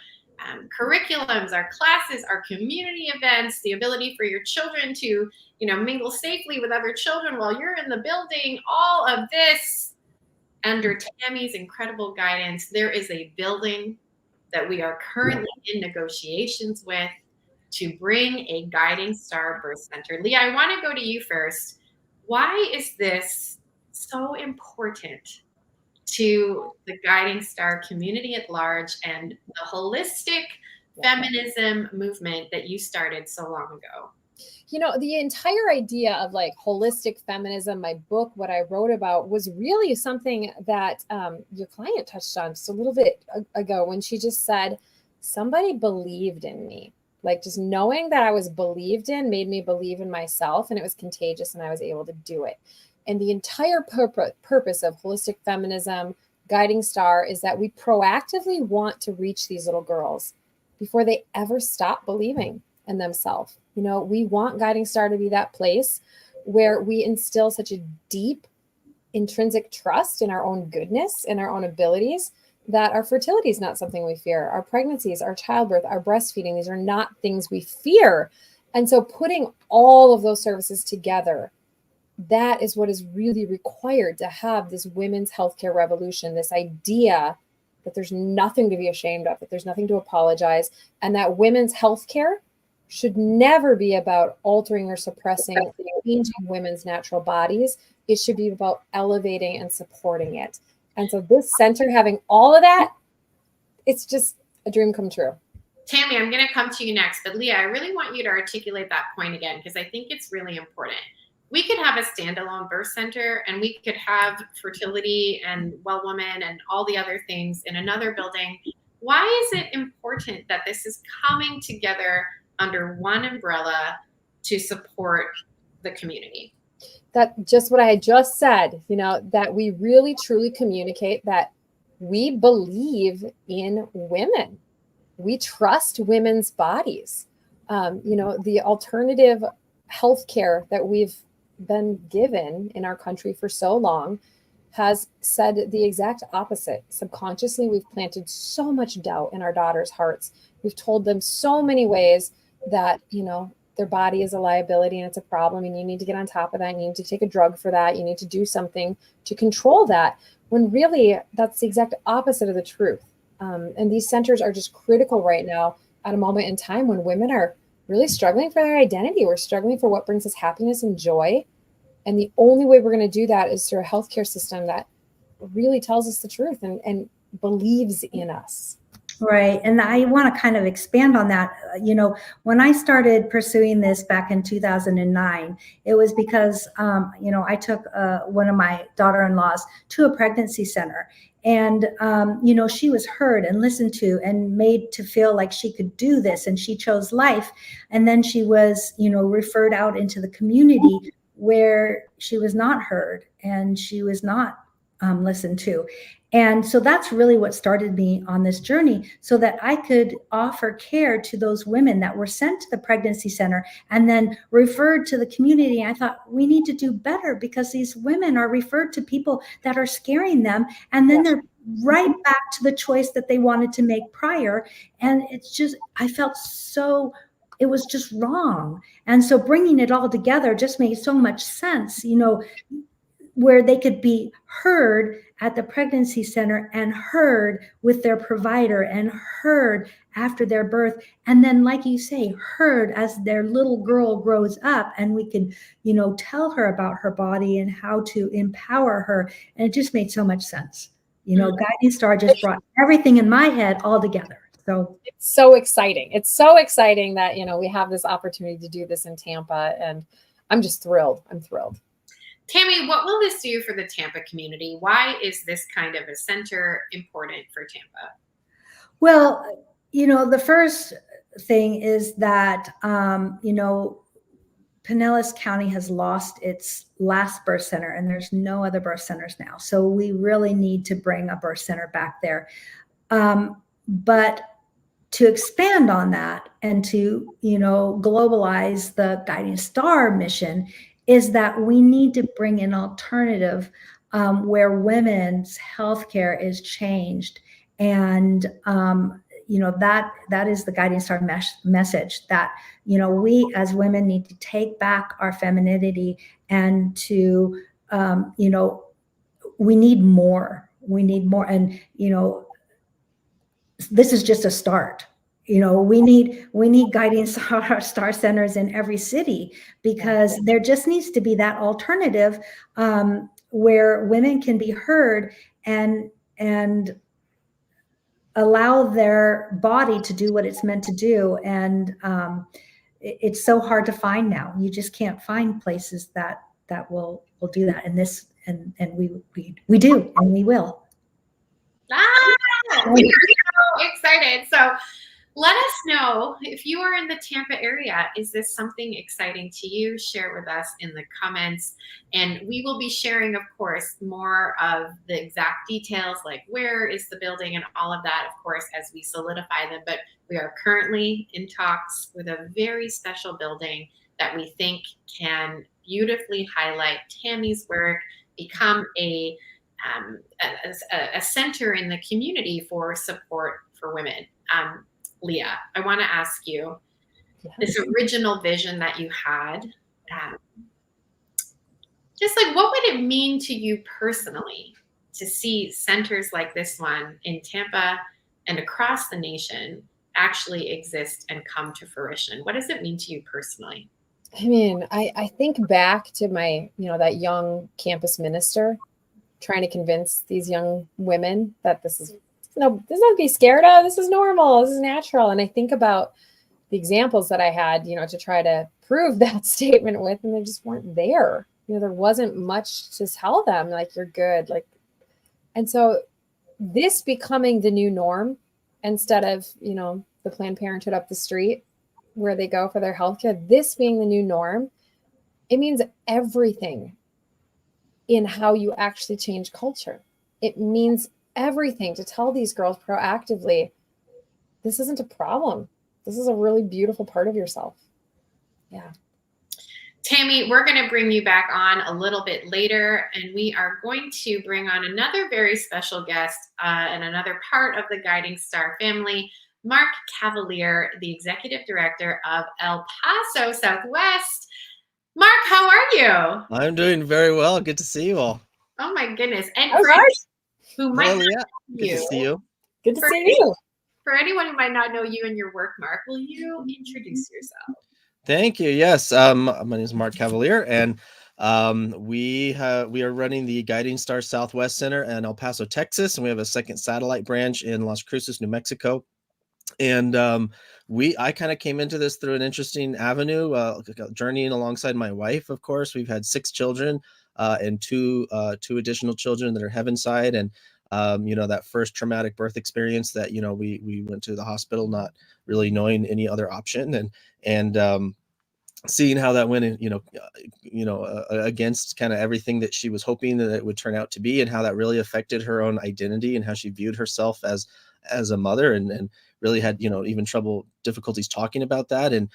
curriculums, our classes, our community events, the ability for your children to, mingle safely with other children while you're in the building, all of this under Tammy's incredible guidance. There is a building that we are currently in negotiations with to bring a Guiding Star Birth Center. Leah, I want to go to you first. Why is this so important to the Guiding Star community at large and the holistic feminism movement that you started so long ago? The entire idea of like holistic feminism, my book, what I wrote about was really something that your client touched on just a little bit ago when she just said, somebody believed in me. Like just knowing that I was believed in made me believe in myself, and it was contagious and I was able to do it. And the entire purpose of holistic feminism, Guiding Star, is that we proactively want to reach these little girls before they ever stop believing in themselves. We want Guiding Star to be that place where we instill such a deep intrinsic trust in our own goodness and our own abilities that our fertility is not something we fear. Our pregnancies, our childbirth, our breastfeeding, these are not things we fear. And so putting all of those services together, that is what is really required to have this women's healthcare revolution, this idea that there's nothing to be ashamed of, that there's nothing to apologize, and that women's healthcare should never be about altering or suppressing or changing women's natural bodies. It should be about elevating and supporting it. And so this center having all of that, it's just a dream come true. Tammy, I'm going to come to you next, but Leah, I really want you to articulate that point again, because I think it's really important. We could have a standalone birth center and we could have fertility and well woman and all the other things in another building. Why is it important that this is coming together under one umbrella to support the community? That just what I had just said, that we really truly communicate that we believe in women. We trust women's bodies. The alternative healthcare that we've been given in our country for so long has said the exact opposite. Subconsciously, we've planted so much doubt in our daughters' hearts. We've told them so many ways that, their body is a liability and it's a problem, and you need to get on top of that. You need to take a drug for that. You need to do something to control that, when really that's the exact opposite of the truth. And these centers are just critical right now at a moment in time when women are really struggling for their identity. We're struggling for what brings us happiness and joy. And the only way we're going to do that is through a healthcare system that really tells us the truth and believes in us. Right. And I want to kind of expand on that. When I started pursuing this back in 2009, it was because, I took one of my daughter-in-laws to a pregnancy center. And, she was heard and listened to and made to feel like she could do this, and she chose life. And then she was, referred out into the community where she was not heard and she was not listened to. And so that's really what started me on this journey, so that I could offer care to those women that were sent to the pregnancy center and then referred to the community. I thought, we need to do better, because these women are referred to people that are scaring them, and then they're right back to the choice that they wanted to make prior. And it's just, I felt so, it was just wrong. And so bringing it all together just made so much sense, you know, where they could be heard at the pregnancy center and heard with their provider and heard after their birth. And then, like you say, heard as their little girl grows up, and we could, you know, tell her about her body and how to empower her. And it just made so much sense. You know, Guiding Star just brought everything in my head all together. So it's so exciting. It's so exciting that, you know, we have this opportunity to do this in Tampa, and I'm just thrilled. I'm thrilled. Tammy, what will this do for the Tampa community? Why is this kind of a center important for Tampa? Well, you know, the first thing is that, you know, Pinellas County has lost its last birth center, and there's no other birth centers now. So we really need to bring a birth center back there. But to expand on that and to, you know, globalize the Guiding Star mission, is that we need to bring an alternative where women's healthcare is changed. And, you know, that is the Guiding Star message, that, you know, we as women need to take back our femininity, and to, you know, we need more. We need more. And, you know, this is just a start. You know, we need Guiding Star centers in every city, because there just needs to be that alternative where women can be heard and allow their body to do what it's meant to do. And it's so hard to find now. You just can't find places that will do that. And this, and we do, and we will. We are so excited. So let us know if you are in the Tampa area. Is this something exciting to you? Share with us in the comments. And we will be sharing, of course, more of the exact details, like where is the building and all of that, of course, as we solidify them. But we are currently in talks with a very special building that we think can beautifully highlight Tammy's work, become a center in the community for support for women. Leah, I want to ask you, this original vision that you had, just like, what would it mean to you personally to see centers like this one in Tampa and across the nation actually exist and come to fruition? What does it mean to you personally? I mean, I think back to my, you know, that young campus minister trying to convince these young women that this is, no, this is not to be scared of. This is normal. This is natural. And I think about the examples that I had, you know, to try to prove that statement with, and they just weren't there. You know, there wasn't much to tell them, like, you're good. Like, and so this becoming the new norm, instead of, you know, the Planned Parenthood up the street where they go for their healthcare, this being the new norm, it means everything in how you actually change culture. It means everything to tell these girls proactively, this isn't a problem. This is a really beautiful part of yourself. Yeah. Tammy, we're going to bring you back on a little bit later, and we are going to bring on another very special guest and another part of the Guiding Star family, Mark Cavalier, the Executive Director of El Paso Southwest. Mark, how are you? I'm doing very well. Good to see you all. Oh my goodness. And who might not know you. Good to see you. Good to see you. For anyone who might not know you and your work, Mark, will you introduce yourself? Thank you. Yes. My name is Mark Cavalier, and we are running the Guiding Star Southwest Center in El Paso, Texas, and we have a second satellite branch in Las Cruces, New Mexico. And I kind of came into this through an interesting avenue, journeying alongside my wife. Of course, we've had 6 children and two additional children that are heavenside. And you know, that first traumatic birth experience that, you know, we went to the hospital not really knowing any other option, and seeing how that went in, against kind of everything that she was hoping that it would turn out to be, and how that really affected her own identity and how she viewed herself as a mother, and really had, even difficulties talking about that, and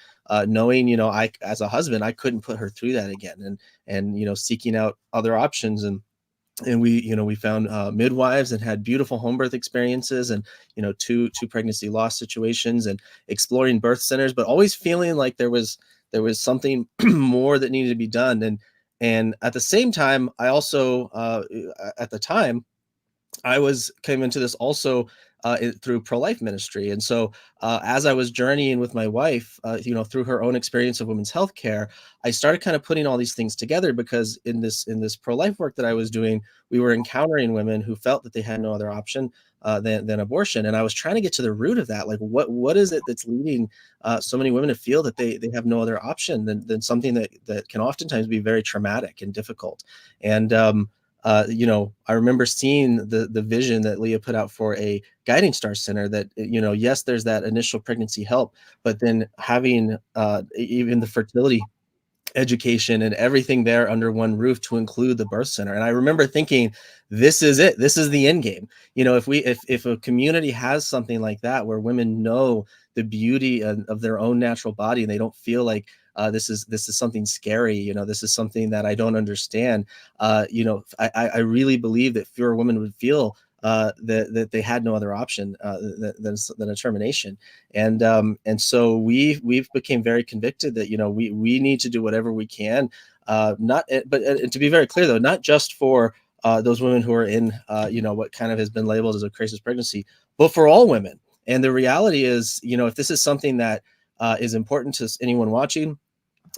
knowing, I, as a husband, I couldn't put her through that again, and seeking out other options, and we found midwives and had beautiful home birth experiences, and two pregnancy loss situations, and exploring birth centers, but always feeling like there was something more that needed to be done. And at the same time, I also at the time came into this also through pro-life ministry. And so as I was journeying with my wife, through her own experience of women's healthcare, I started kind of putting all these things together, because in this pro-life work that I was doing, we were encountering women who felt that they had no other option than abortion. And I was trying to get to the root of that. Like, what is it that's leading so many women to feel that they have no other option than something that can oftentimes be very traumatic and difficult. And I remember seeing the vision that Leah put out for a Guiding Star Center, that, yes, there's that initial pregnancy help, but then having even the fertility education and everything there under one roof, to include the birth center. And I remember thinking, this is it. This is the end game. If a community has something like that, where women know the beauty of their own natural body, and they don't feel like this is something scary, this is something that I don't understand. I really believe that fewer women would feel that they had no other option than a termination. And so we've became very convicted that we need to do whatever we can, but to be very clear, though, not just for those women who are in what kind of has been labeled as a crisis pregnancy, but for all women. And the reality is, if this is something that is important to anyone watching,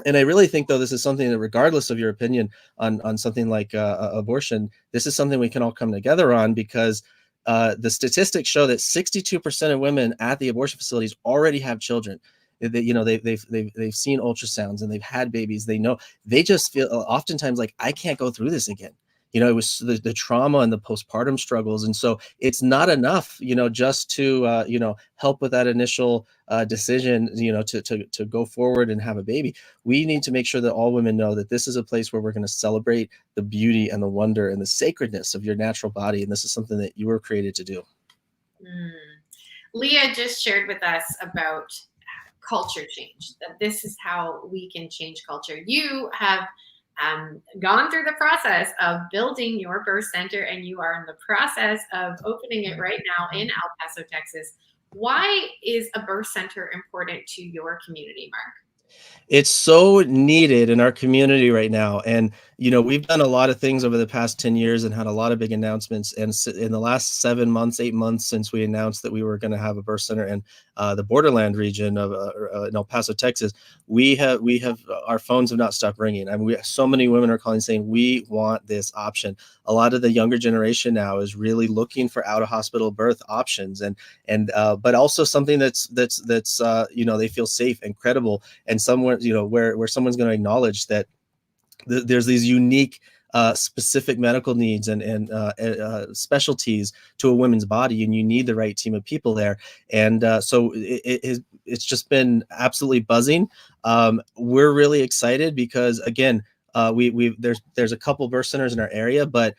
and I really think, though, this is something that, regardless of your opinion on something like abortion, this is something we can all come together on, because the statistics show that 62% of women at the abortion facilities already have children. They've seen ultrasounds, and they've had babies. They just feel oftentimes like, I can't go through this again. It was the trauma and the postpartum struggles. And so it's not enough, just to, help with that initial decision, to go forward and have a baby. We need to make sure that all women know that this is a place where we're going to celebrate the beauty and the wonder and the sacredness of your natural body. And this is something that you were created to do. Leah just shared with us about culture change, that this is how we can change culture. You have gone through the process of building your birth center, and you are in the process of opening it right now in El Paso, Texas. Why is a birth center important to your community, Mark? It's so needed in our community right now. And, we've done a lot of things over the past 10 years and had a lot of big announcements. And in the last 7 months, 8 months since we announced that we were going to have a birth center in the borderland region of in El Paso, Texas, we have our phones have not stopped ringing. I mean, so many women are calling saying, we want this option. A lot of the younger generation now is really looking for out of hospital birth options, and but also something that's they feel safe and credible, and somewhere where someone's going to acknowledge that there's these unique specific medical needs and specialties to a woman's body, and you need the right team of people there. And so it's just been absolutely buzzing. We're really excited because, again, there's a couple birth centers in our area, but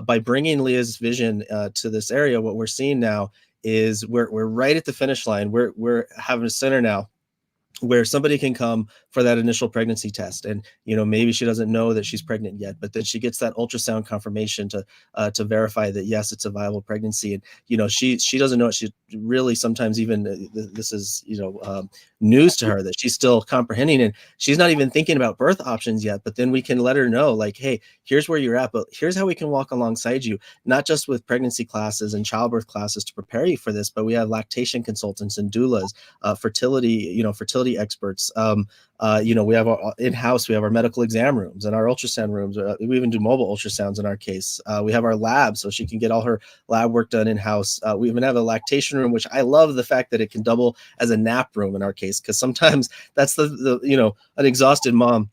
by bringing Leah's vision to this area, what we're seeing now is we're right at the finish line. We're having a center now where somebody can come for that initial pregnancy test, and maybe she doesn't know that she's pregnant yet, but then she gets that ultrasound confirmation to verify that, yes, it's a viable pregnancy. And she doesn't know it. She really, sometimes even this is news to her, that she's still comprehending, and she's not even thinking about birth options yet. But then we can let her know, like, hey, here's where you're at, but here's how we can walk alongside you, not just with pregnancy classes and childbirth classes to prepare you for this, but we have lactation consultants and doulas, fertility experts. We have our in-house, we have our medical exam rooms and our ultrasound rooms. We even do mobile ultrasounds in our case. We have our lab, so she can get all her lab work done in-house. We even have a lactation room, which I love the fact that it can double as a nap room in our case, because sometimes that's an exhausted mom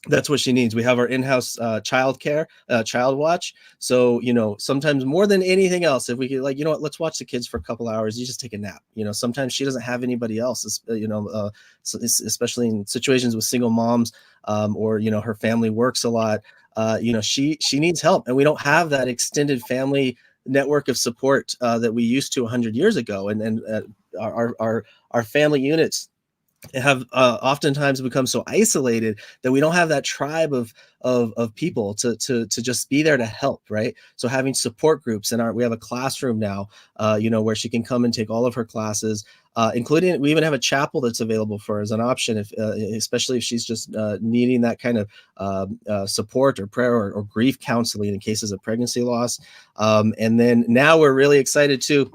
That's what she needs. We have our in-house child care, child watch. So, sometimes more than anything else, if we could, like, what, let's watch the kids for a couple hours. You just take a nap. Sometimes she doesn't have anybody else, especially in situations with single moms, or, her family works a lot. She needs help, and we don't have that extended family network of support that we used to 100 years ago. And our family units have oftentimes become so isolated that we don't have that tribe of people to just be there to help, right? So having support groups, and we have a classroom now, where she can come and take all of her classes, including, we even have a chapel that's available for her as an option, if especially if she's just needing that kind of support or prayer or grief counseling in cases of pregnancy loss. And then now we're really excited too.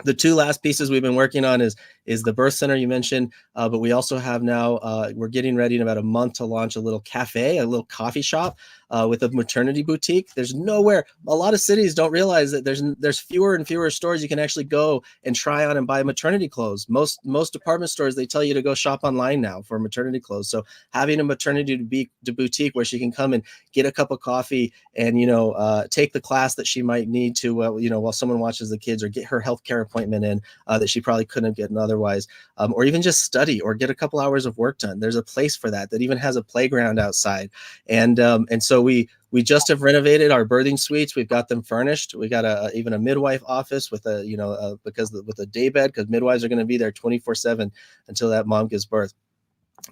The two last pieces we've been working on is the birth center you mentioned, but we also have now, we're getting ready in about a month to launch a little cafe, a little coffee shop with a maternity boutique. There's nowhere, a lot of cities don't realize that there's fewer and fewer stores you can actually go and try on and buy maternity clothes. Most department stores, they tell you to go shop online now for maternity clothes. So having a maternity boutique where she can come and get a cup of coffee and, take the class that she might need to, while someone watches the kids, or get her healthcare appointment in that she probably couldn't get otherwise, or even just study or get a couple hours of work done. There's a place for that even has a playground outside. And so we just have renovated our birthing suites. We've got them furnished. We got even a midwife office with with a day bed, because midwives are going to be there 24/7 until that mom gives birth.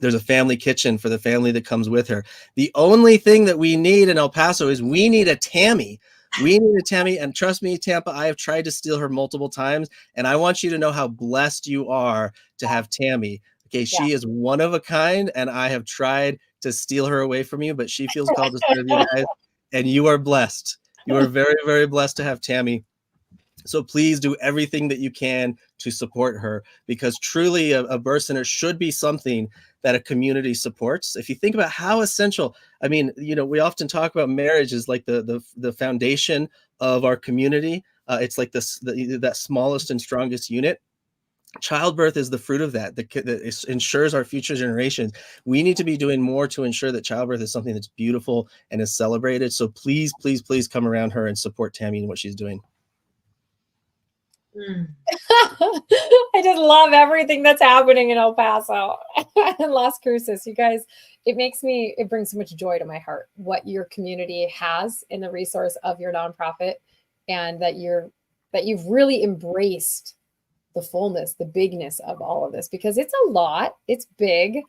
There's a family kitchen for the family that comes with her. The only thing that we need in El Paso is we need a Tammy. We need a Tammy, and trust me, Tampa, I have tried to steal her multiple times, and I want you to know how blessed you are to have Tammy. Okay, she is one of a kind, and I have tried to steal her away from you, but she feels called to serve you guys, and you are blessed. You are very, very blessed to have Tammy. So please do everything that you can to support her, because truly a birth center should be something that a community supports. If you think about how essential, I mean, we often talk about marriage as like the foundation of our community. It's like that smallest and strongest unit. Childbirth is the fruit of that ensures our future generations. We need to be doing more to ensure that childbirth is something that's beautiful and is celebrated. So please, please, please come around her and support Tammy in what she's doing. I just love everything that's happening in El Paso and Las Cruces. You guys, it brings so much joy to my heart what your community has in the resource of your nonprofit, and that you've really embraced the fullness, the bigness of all of this, because it's a lot. It's big.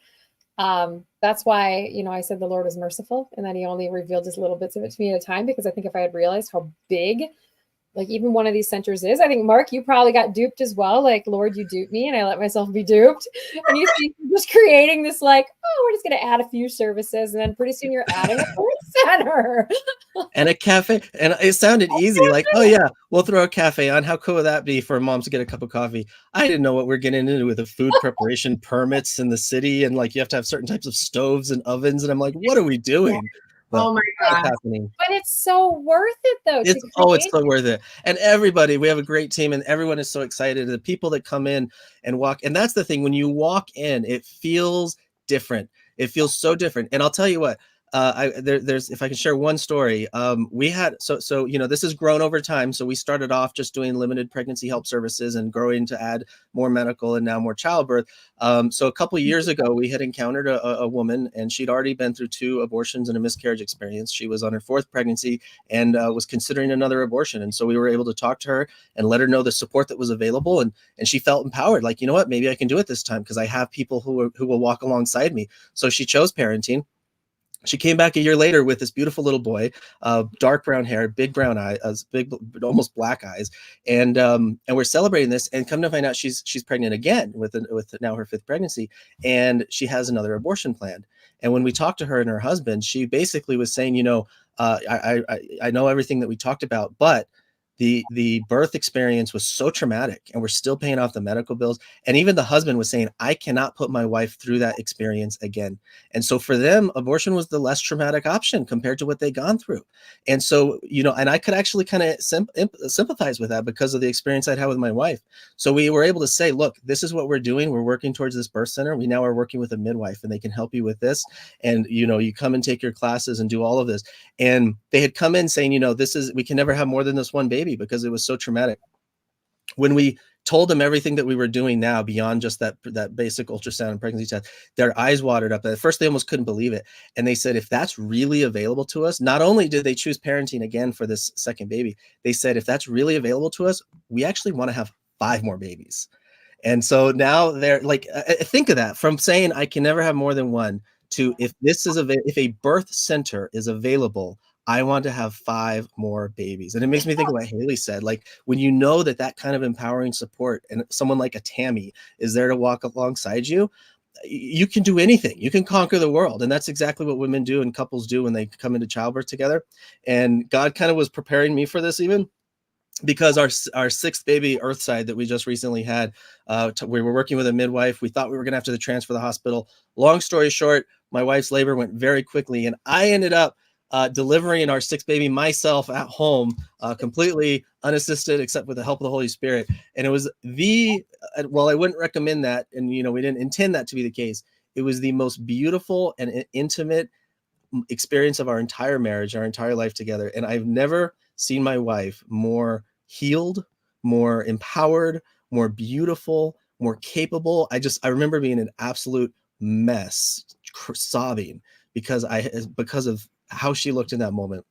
That's why, I said the Lord was merciful and that he only revealed just little bits of it to me at a time, because I think if I had realized how big, like, even one of these centers is, I think, Mark, you probably got duped as well. Like, Lord, you duped me and I let myself be duped. And you think you're just creating this, like, we're just going to add a few services. And then pretty soon you're adding a birth center. And a cafe. And it sounded easy. Like, oh yeah, we'll throw a cafe on. How cool would that be for moms to get a cup of coffee? I didn't know what we're getting into with the food preparation permits in the city. And like, you have to have certain types of stoves and ovens. And I'm like, what are we doing? But oh my God. happening. But it's so worth it though. It's so worth it. And everybody, we have a great team and everyone is so excited. The people that come in and walk. And that's the thing, when you walk in, it feels different. It feels so different. And I'll tell you what, there's, if I can share one story, we had, this has grown over time. So we started off just doing limited pregnancy help services and growing to add more medical and now more childbirth. So a couple of years ago, we had encountered a woman, and she'd already been through 2 abortions and a miscarriage experience. She was on her 4th pregnancy and was considering another abortion. And so we were able to talk to her and let her know the support that was available. And she felt empowered, like, you know what, maybe I can do it this time because I have people who will walk alongside me. So she chose parenting. She came back a year later with this beautiful little boy, dark brown hair, big brown eyes, big, almost black eyes, and we're celebrating this. And come to find out, she's pregnant again with now her 5th pregnancy, and she has another abortion planned. And when we talked to her and her husband, she basically was saying, I know everything that we talked about, but the birth experience was so traumatic, and we're still paying off the medical bills. And even the husband was saying, I cannot put my wife through that experience again. And so for them, abortion was the less traumatic option compared to what they'd gone through. And so, and I could actually kind of sympathize with that because of the experience I'd had with my wife. So we were able to say, look, this is what we're doing. We're working towards this birth center. We now are working with a midwife, and they can help you with this. And, you come and take your classes and do all of this. And they had come in saying, we can never have more than this one baby because it was so traumatic. When we told them everything that we were doing now beyond just that basic ultrasound and pregnancy test, their eyes watered up. At first, they almost couldn't believe it. And they said, if that's really available to us, not only did they choose parenting again for this second baby, they said, if that's really available to us, we actually want to have 5 more babies. And so now they're like, think of that, from saying I can never have more than one to if a birth center is available, I want to have 5 more babies. And it makes me think of what Haley said, like when you know that kind of empowering support and someone like a Tammy is there to walk alongside you, you can do anything. You can conquer the world. And that's exactly what women do and couples do when they come into childbirth together. And God kind of was preparing me for this even, because our 6th baby, Earthside, that we just recently had, we were working with a midwife. We thought we were going to have to transfer the hospital. Long story short, my wife's labor went very quickly, and I ended up delivering our 6th baby myself at home, completely unassisted, except with the help of the Holy Spirit. And it was I wouldn't recommend that, and we didn't intend that to be the case. It was the most beautiful and intimate experience of our entire marriage, our entire life together. And I've never seen my wife more healed, more empowered, more beautiful, more capable. I remember being an absolute mess, sobbing because of how she looked in that moment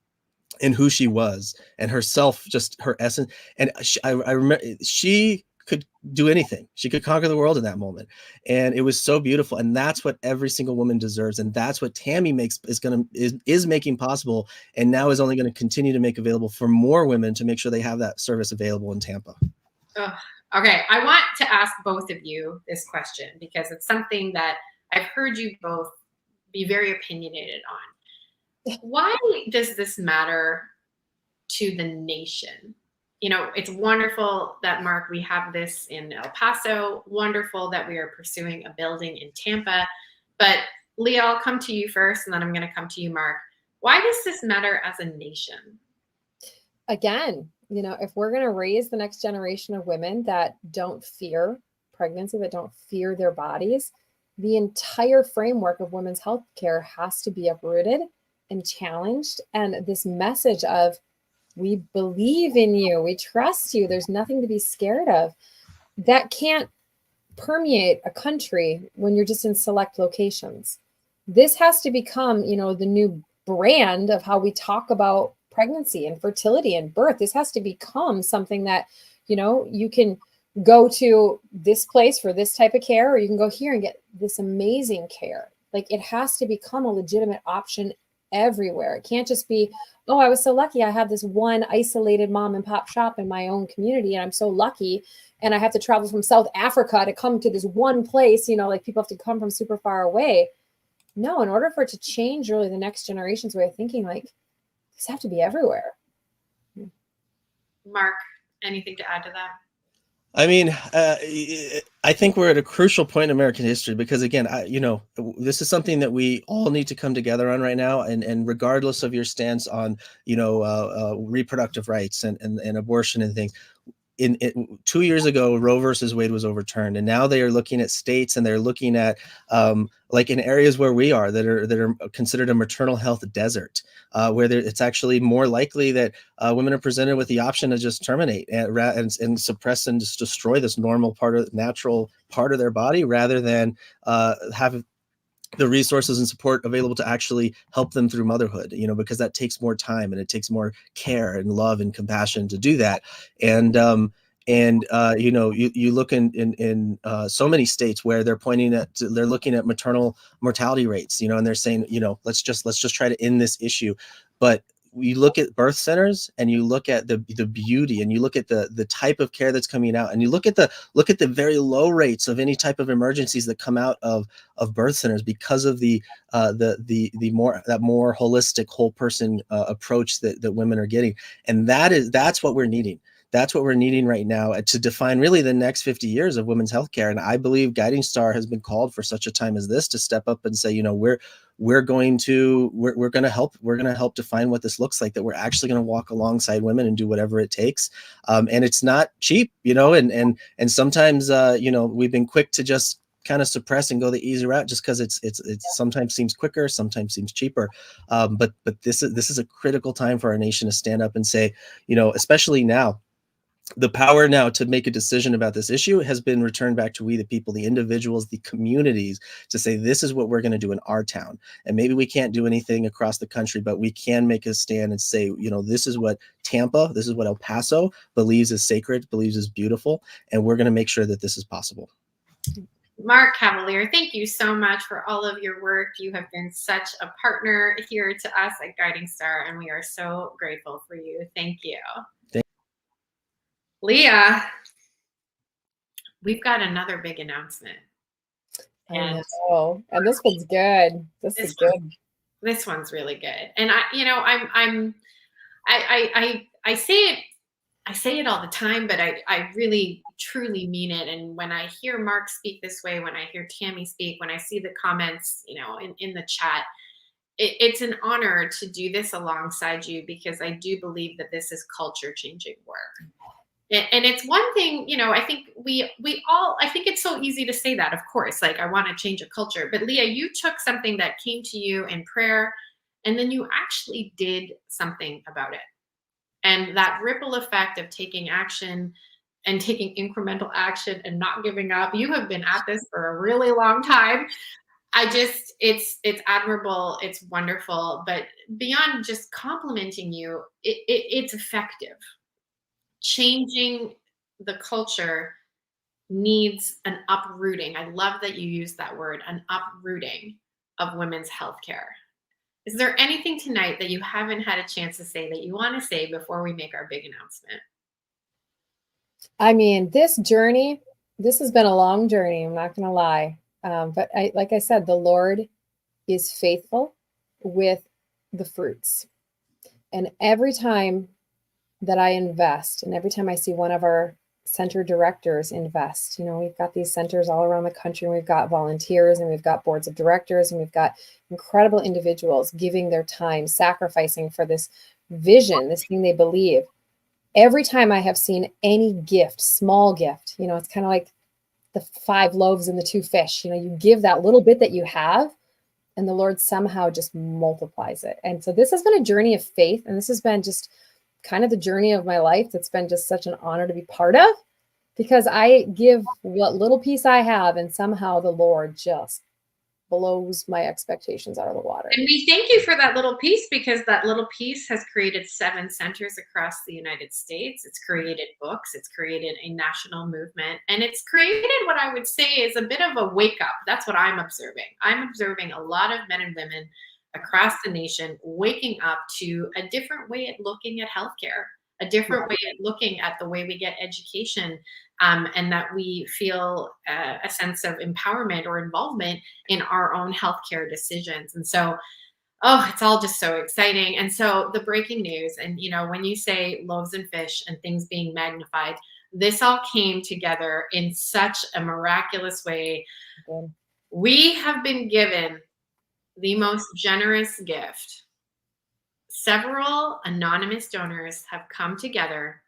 and who she was and herself, just her essence. And I remember she could do anything. She could conquer the world in that moment. And it was so beautiful. And that's what every single woman deserves. And that's what Tammy is making possible. And now is only going to continue to make available for more women to make sure they have that service available in Tampa. Okay. I want to ask both of you this question because it's something that I've heard you both be very opinionated on. Why does this matter to the nation? It's wonderful that, Mark, we have this in El Paso. Wonderful that we are pursuing a building in Tampa. But Leah, I'll come to you first, and then I'm going to come to you, Mark. Why does this matter as a nation? Again, if we're going to raise the next generation of women that don't fear pregnancy, that don't fear their bodies, the entire framework of women's health care has to be uprooted and challenged. And this message of, we believe in you, we trust you, there's nothing to be scared of, that can't permeate a country when you're just in select locations. This has to become, the new brand of how we talk about pregnancy and fertility and birth. This has to become something that, you can go to this place for this type of care, or you can go here and get this amazing care. Like, it has to become a legitimate option everywhere. It can't just be, oh, I was so lucky I have this one isolated mom and pop shop in my own community, and I'm so lucky, and I have to travel from South Africa to come to this one place, like people have to come from super far away. No, in order for it to change really the next generation's way of thinking, like, these have to be everywhere. Mark, anything to add to that? I mean, I think we're at a crucial point in American history because, again, this is something that we all need to come together on right now. And regardless of your stance on, reproductive rights and abortion and things, 2 years ago, Roe versus Wade was overturned, and now they are looking at states and they're looking at like in areas where we are that are considered a maternal health desert, where it's actually more likely that women are presented with the option to just terminate and suppress and just destroy this natural part of their body rather than have the resources and support available to actually help them through motherhood, because that takes more time and it takes more care and love and compassion to do that. And you look in so many states where they're looking at maternal mortality rates, and they're saying, let's just try to end this issue. But you look at birth centers and you look at the beauty, and you look at the type of care that's coming out, and you look at the very low rates of any type of emergencies that come out of birth centers because of the more holistic whole person approach that women are getting. And that's what we're needing. That's what we're needing right now to define really the next 50 years of women's healthcare. And I believe Guiding Star has been called for such a time as this to step up and say, we're going to help define what this looks like, that we're actually going to walk alongside women and do whatever it takes. And it's not cheap, and sometimes, we've been quick to just kind of suppress and go the easy route just because it's sometimes seems quicker, sometimes seems cheaper. But this is a critical time for our nation to stand up and say, especially now, the power now to make a decision about this issue has been returned back to we, the people, the individuals, the communities, to say, this is what we're going to do in our town. And maybe we can't do anything across the country, but we can make a stand and say, this is what Tampa, this is what El Paso believes is sacred, believes is beautiful. And we're going to make sure that this is possible. Mark Cavalier, thank you so much for all of your work. You have been such a partner here to us at Guiding Star, and we are so grateful for you. Thank you. Leah, we've got another big announcement. I know. And this one's good. This is good. This one's really good. And I say it all the time, but I really truly mean it. And when I hear Mark speak this way, when I hear Tammy speak, when I see the comments, in the chat, it's an honor to do this alongside you, because I do believe that this is culture changing work. And it's one thing, I think I think it's so easy to say that, of course, like, I want to change a culture. But Leah, you took something that came to you in prayer, and then you actually did something about it. And that ripple effect of taking action and taking incremental action and not giving up, you have been at this for a really long time. It's admirable. It's wonderful. But beyond just complimenting you, it's effective. Changing the culture needs an uprooting. I love that you use that word, an uprooting of women's healthcare. Is there anything tonight that you haven't had a chance to say that you want to say before we make our big announcement? I mean, this has been a long journey. I'm not going to lie. But like I said, the Lord is faithful with the fruits. And every time that I invest, and every time I see one of our center directors invest, we've got these centers all around the country, and we've got volunteers, and we've got boards of directors, and we've got incredible individuals giving their time, sacrificing for this vision, this thing they believe. Every time I have seen any gift, small gift, it's kind of like the 5 loaves and the 2 fish, you give that little bit that you have, and the Lord somehow just multiplies it. And so this has been a journey of faith, and this has been just kind of the journey of my life. That's been just such an honor to be part of, because I give what little piece I have, and somehow the Lord just blows my expectations out of the water. And we thank you for that little piece, because that little piece has created 7 centers across the United States. It's created books. It's created a national movement. And it's created what I would say is a bit of a wake up. That's what I'm observing. I'm observing a lot of men and women across the nation waking up to a different way at looking at healthcare, a different way at looking at the way we get education, and that we feel a sense of empowerment or involvement in our own healthcare decisions. And so, it's all just so exciting. And so the breaking news, and when you say loaves and fish and things being magnified, this all came together in such a miraculous way. Okay. We have been given the most generous gift. Several anonymous donors have come together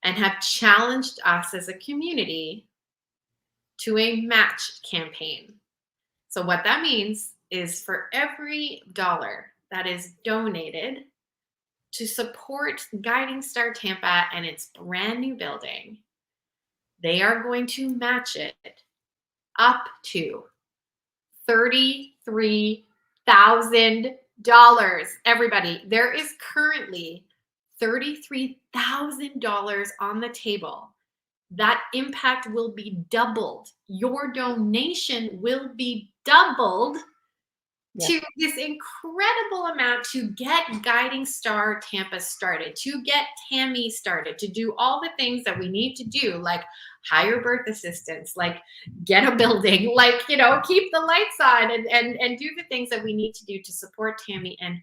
and have challenged us as a community to a match campaign. So what that means is, for every dollar that is donated to support Guiding Star Tampa and its brand new building, they are going to match it up to $33,000. Everybody, there is currently $33,000 on the table. That impact will be doubled. Your donation will be doubled to this incredible amount to get Guiding Star Tampa started, to get Tammy started, to do all the things that we need to do, like hire birth assistants, like get a building, like, you know, keep the lights on, and do the things that we need to do to support Tammy and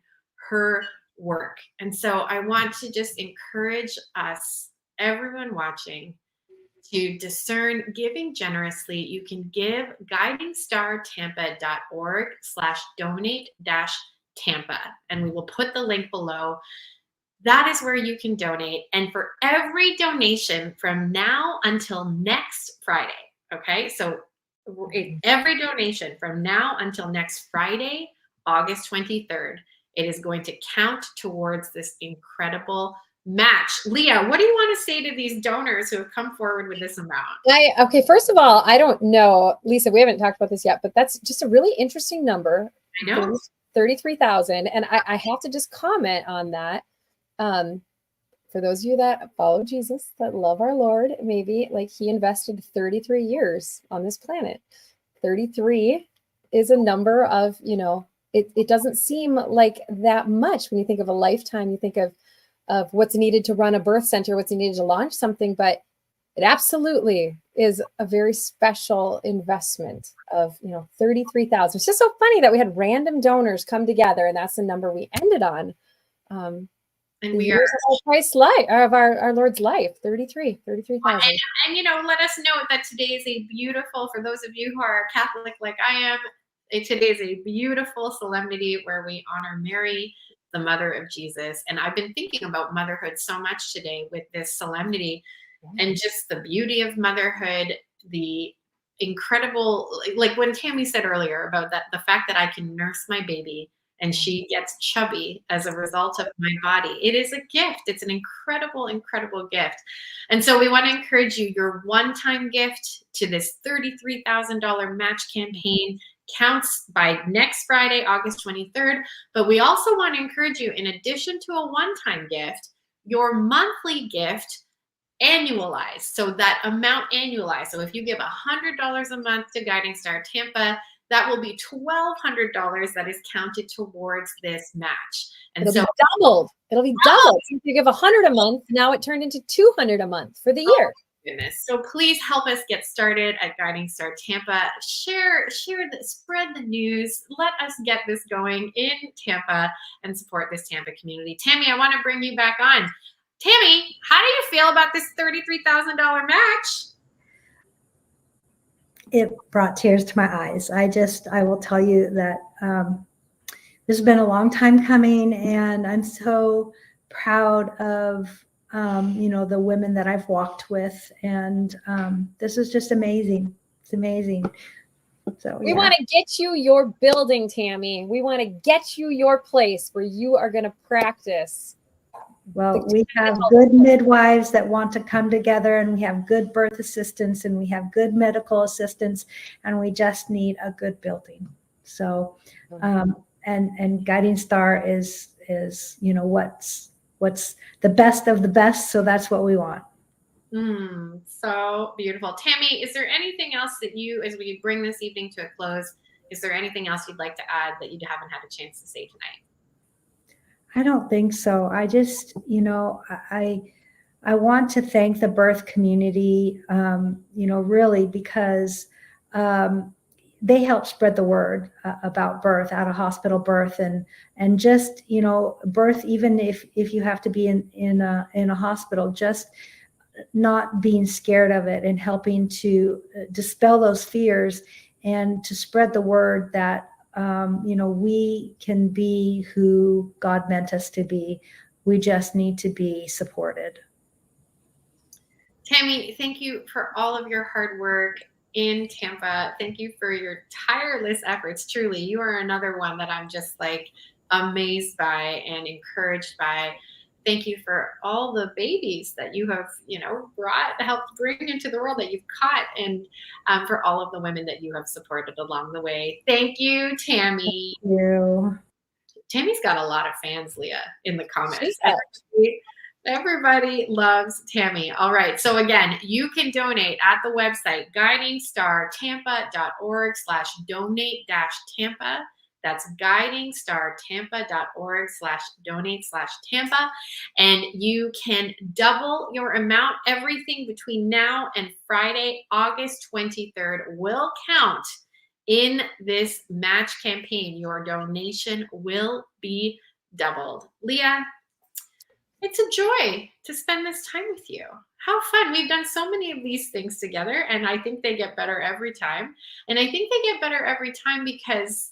her work. And so I want to just encourage us, everyone watching, to discern giving generously. You can give guidingstartampa.org/donate-tampa, and we will put the link below. That is where you can donate. And for every donation from now until next Friday, okay? So every donation from now until next Friday, August 23rd, it is going to count towards this incredible match. Leah, what do you want to say to these donors who have come forward with this amount? Okay, first of all, I don't know, Lisa, we haven't talked about this yet, but that's just a really interesting number. I know. 33,000. And I have to just comment on that. For those of you that follow Jesus, that love our Lord, maybe like he invested 33 years on this planet. 33 is a number of, you know, it doesn't seem like that much when you think of a lifetime. You think of what's needed to run a birth center, what's needed to launch something, but it absolutely is a very special investment of, you know, 33,000. It's just so funny that we had random donors come together, and that's the number we ended on. And we are our Christ's life, of our Lord's life, 33,000. And you know, let us know that today is a beautiful, for those of you who are Catholic like I am, today is a beautiful solemnity where we honor Mary, the mother of Jesus. And I've been thinking about motherhood so much today with this solemnity, and just the beauty of motherhood, the incredible, like when Tammy said earlier about that, the fact that I can nurse my baby and she gets chubby as a result of my body. It is a gift. It's an incredible, incredible gift. And so we want to encourage you, your one-time gift to this $33,000 match campaign counts by next Friday, August 23rd. But we also want to encourage you, in addition to a one-time gift, your monthly gift annualized. So that amount annualized. So if you give $100 a month to Guiding Star Tampa, that will be $1,200 that is counted towards this match. And it'll be doubled. It'll be doubled. If you give $100 a month, now it turned into $200 a month for the year. Goodness. So please help us get started at Guiding Star Tampa. Share spread the news. Let us get this going in Tampa and support this Tampa community. Tammy, I want to bring you back on. Tammy, how do you feel about this $33,000 match? It brought tears to my eyes. I will tell you that this has been a long time coming, and I'm so proud of, you know, the women that I've walked with, and this is just amazing. It's amazing. So we want to get you your building, Tammy. We want to get you your place where you are going to practice. Well, we have good midwives that want to come together, and we have good birth assistants, and we have good medical assistants, and we just need a good building. So, and Guiding Star is, you know, what's the best of the best. So that's what we want. So beautiful. Tammy, is there anything else that you, as we bring this evening to a close, is there anything else you'd like to add that you haven't had a chance to say tonight? I don't think so. I just, you know, I want to thank the birth community, you know, really, because they help spread the word about birth, out of hospital birth, and just, you know, birth, even if you have to be in a hospital, just not being scared of it and helping to dispel those fears and to spread the word that, you know, we can be who God meant us to be. We just need to be supported. Tammy, thank you for all of your hard work in Tampa. Thank you for your tireless efforts. Truly, you are another one that I'm just like amazed by and encouraged by. Thank you for all the babies that you have, you know, helped bring into the world, that you've caught, and for all of the women that you have supported along the way. Thank you, Tammy. Thank you. Tammy's got a lot of fans, Leah, in the comments. Everybody loves Tammy. All right. So again, you can donate at the website, guidingstartampa.org/donate-tampa. That's guidingstartampa.org/donate/Tampa. And you can double your amount. Everything between now and Friday, August 23rd will count in this match campaign. Your donation will be doubled. Leah, it's a joy to spend this time with you. How fun. We've done so many of these things together, and I think they get better every time. And I think they get better every time because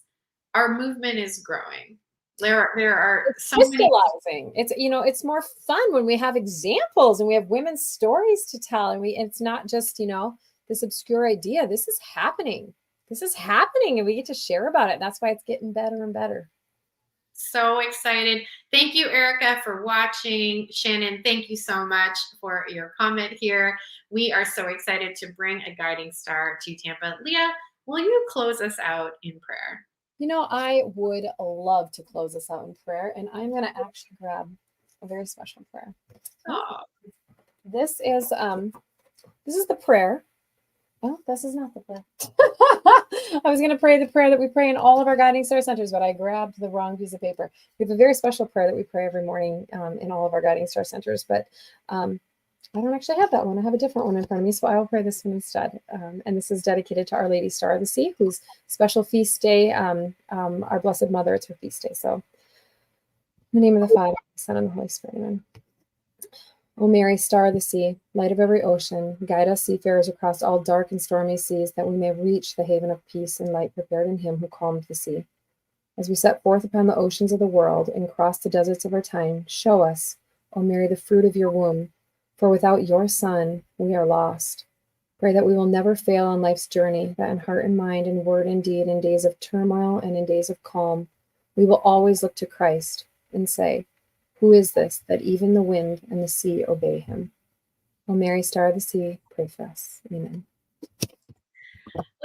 our movement is growing. There are so many. Crystallizing. It's, you know, it's more fun when we have examples and we have women's stories to tell, and it's not just, you know, this obscure idea. This is happening. This is happening, and we get to share about it. That's why it's getting better and better. So excited. Thank you, Erica, for watching. Shannon, thank you so much for your comment here. We are so excited to bring a guiding star to Tampa. Leah, will you close us out in prayer? You know, I would love to close us out in prayer, and I'm going to actually grab a very special prayer. Oh. This is the prayer. Oh, this is not the prayer. I was going to pray the prayer that we pray in all of our guiding star centers, but I grabbed the wrong piece of paper. We have a very special prayer that we pray every morning in all of our guiding star centers, but I don't actually have that one. I have a different one in front of me, so I will pray this one instead. And this is dedicated to Our Lady Star of the Sea, whose special feast day, our Blessed Mother, it's her feast day. So, in the name of the Father, the Son, and the Holy Spirit, amen. O Mary, Star of the Sea, light of every ocean, guide us seafarers across all dark and stormy seas, that we may reach the haven of peace and light prepared in Him who calmed the sea. As we set forth upon the oceans of the world and cross the deserts of our time, show us, O Mary, the fruit of your womb, for without your Son, we are lost. Pray that we will never fail on life's journey, that in heart and mind, in word and deed, in days of turmoil and in days of calm, we will always look to Christ and say, who is this, that even the wind and the sea obey him? O Mary, Star of the Sea, pray for us. Amen.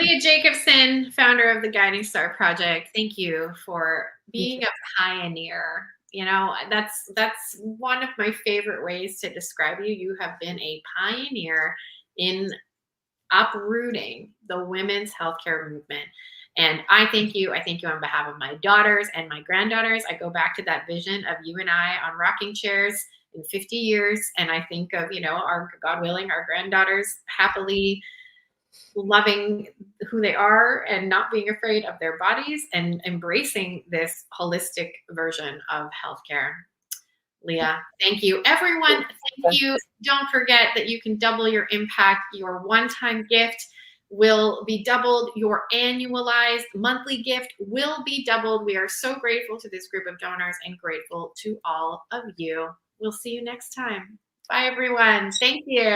Leah Jacobson, founder of the Guiding Star Project, thank you for being a pioneer. You know, that's one of my favorite ways to describe you. You have been a pioneer in uprooting the women's healthcare movement. And I thank you. I thank you on behalf of my daughters and my granddaughters. I go back to that vision of you and I on rocking chairs in 50 years. And I think of, you know, our, God willing, our granddaughters happily loving who they are and not being afraid of their bodies and embracing this holistic version of healthcare. Leah, thank you. Everyone, thank you. Don't forget that you can double your impact. Your one-time gift will be doubled. Your annualized monthly gift will be doubled. We are so grateful to this group of donors and grateful to all of you. We'll see you next time. Bye, everyone. Thank you.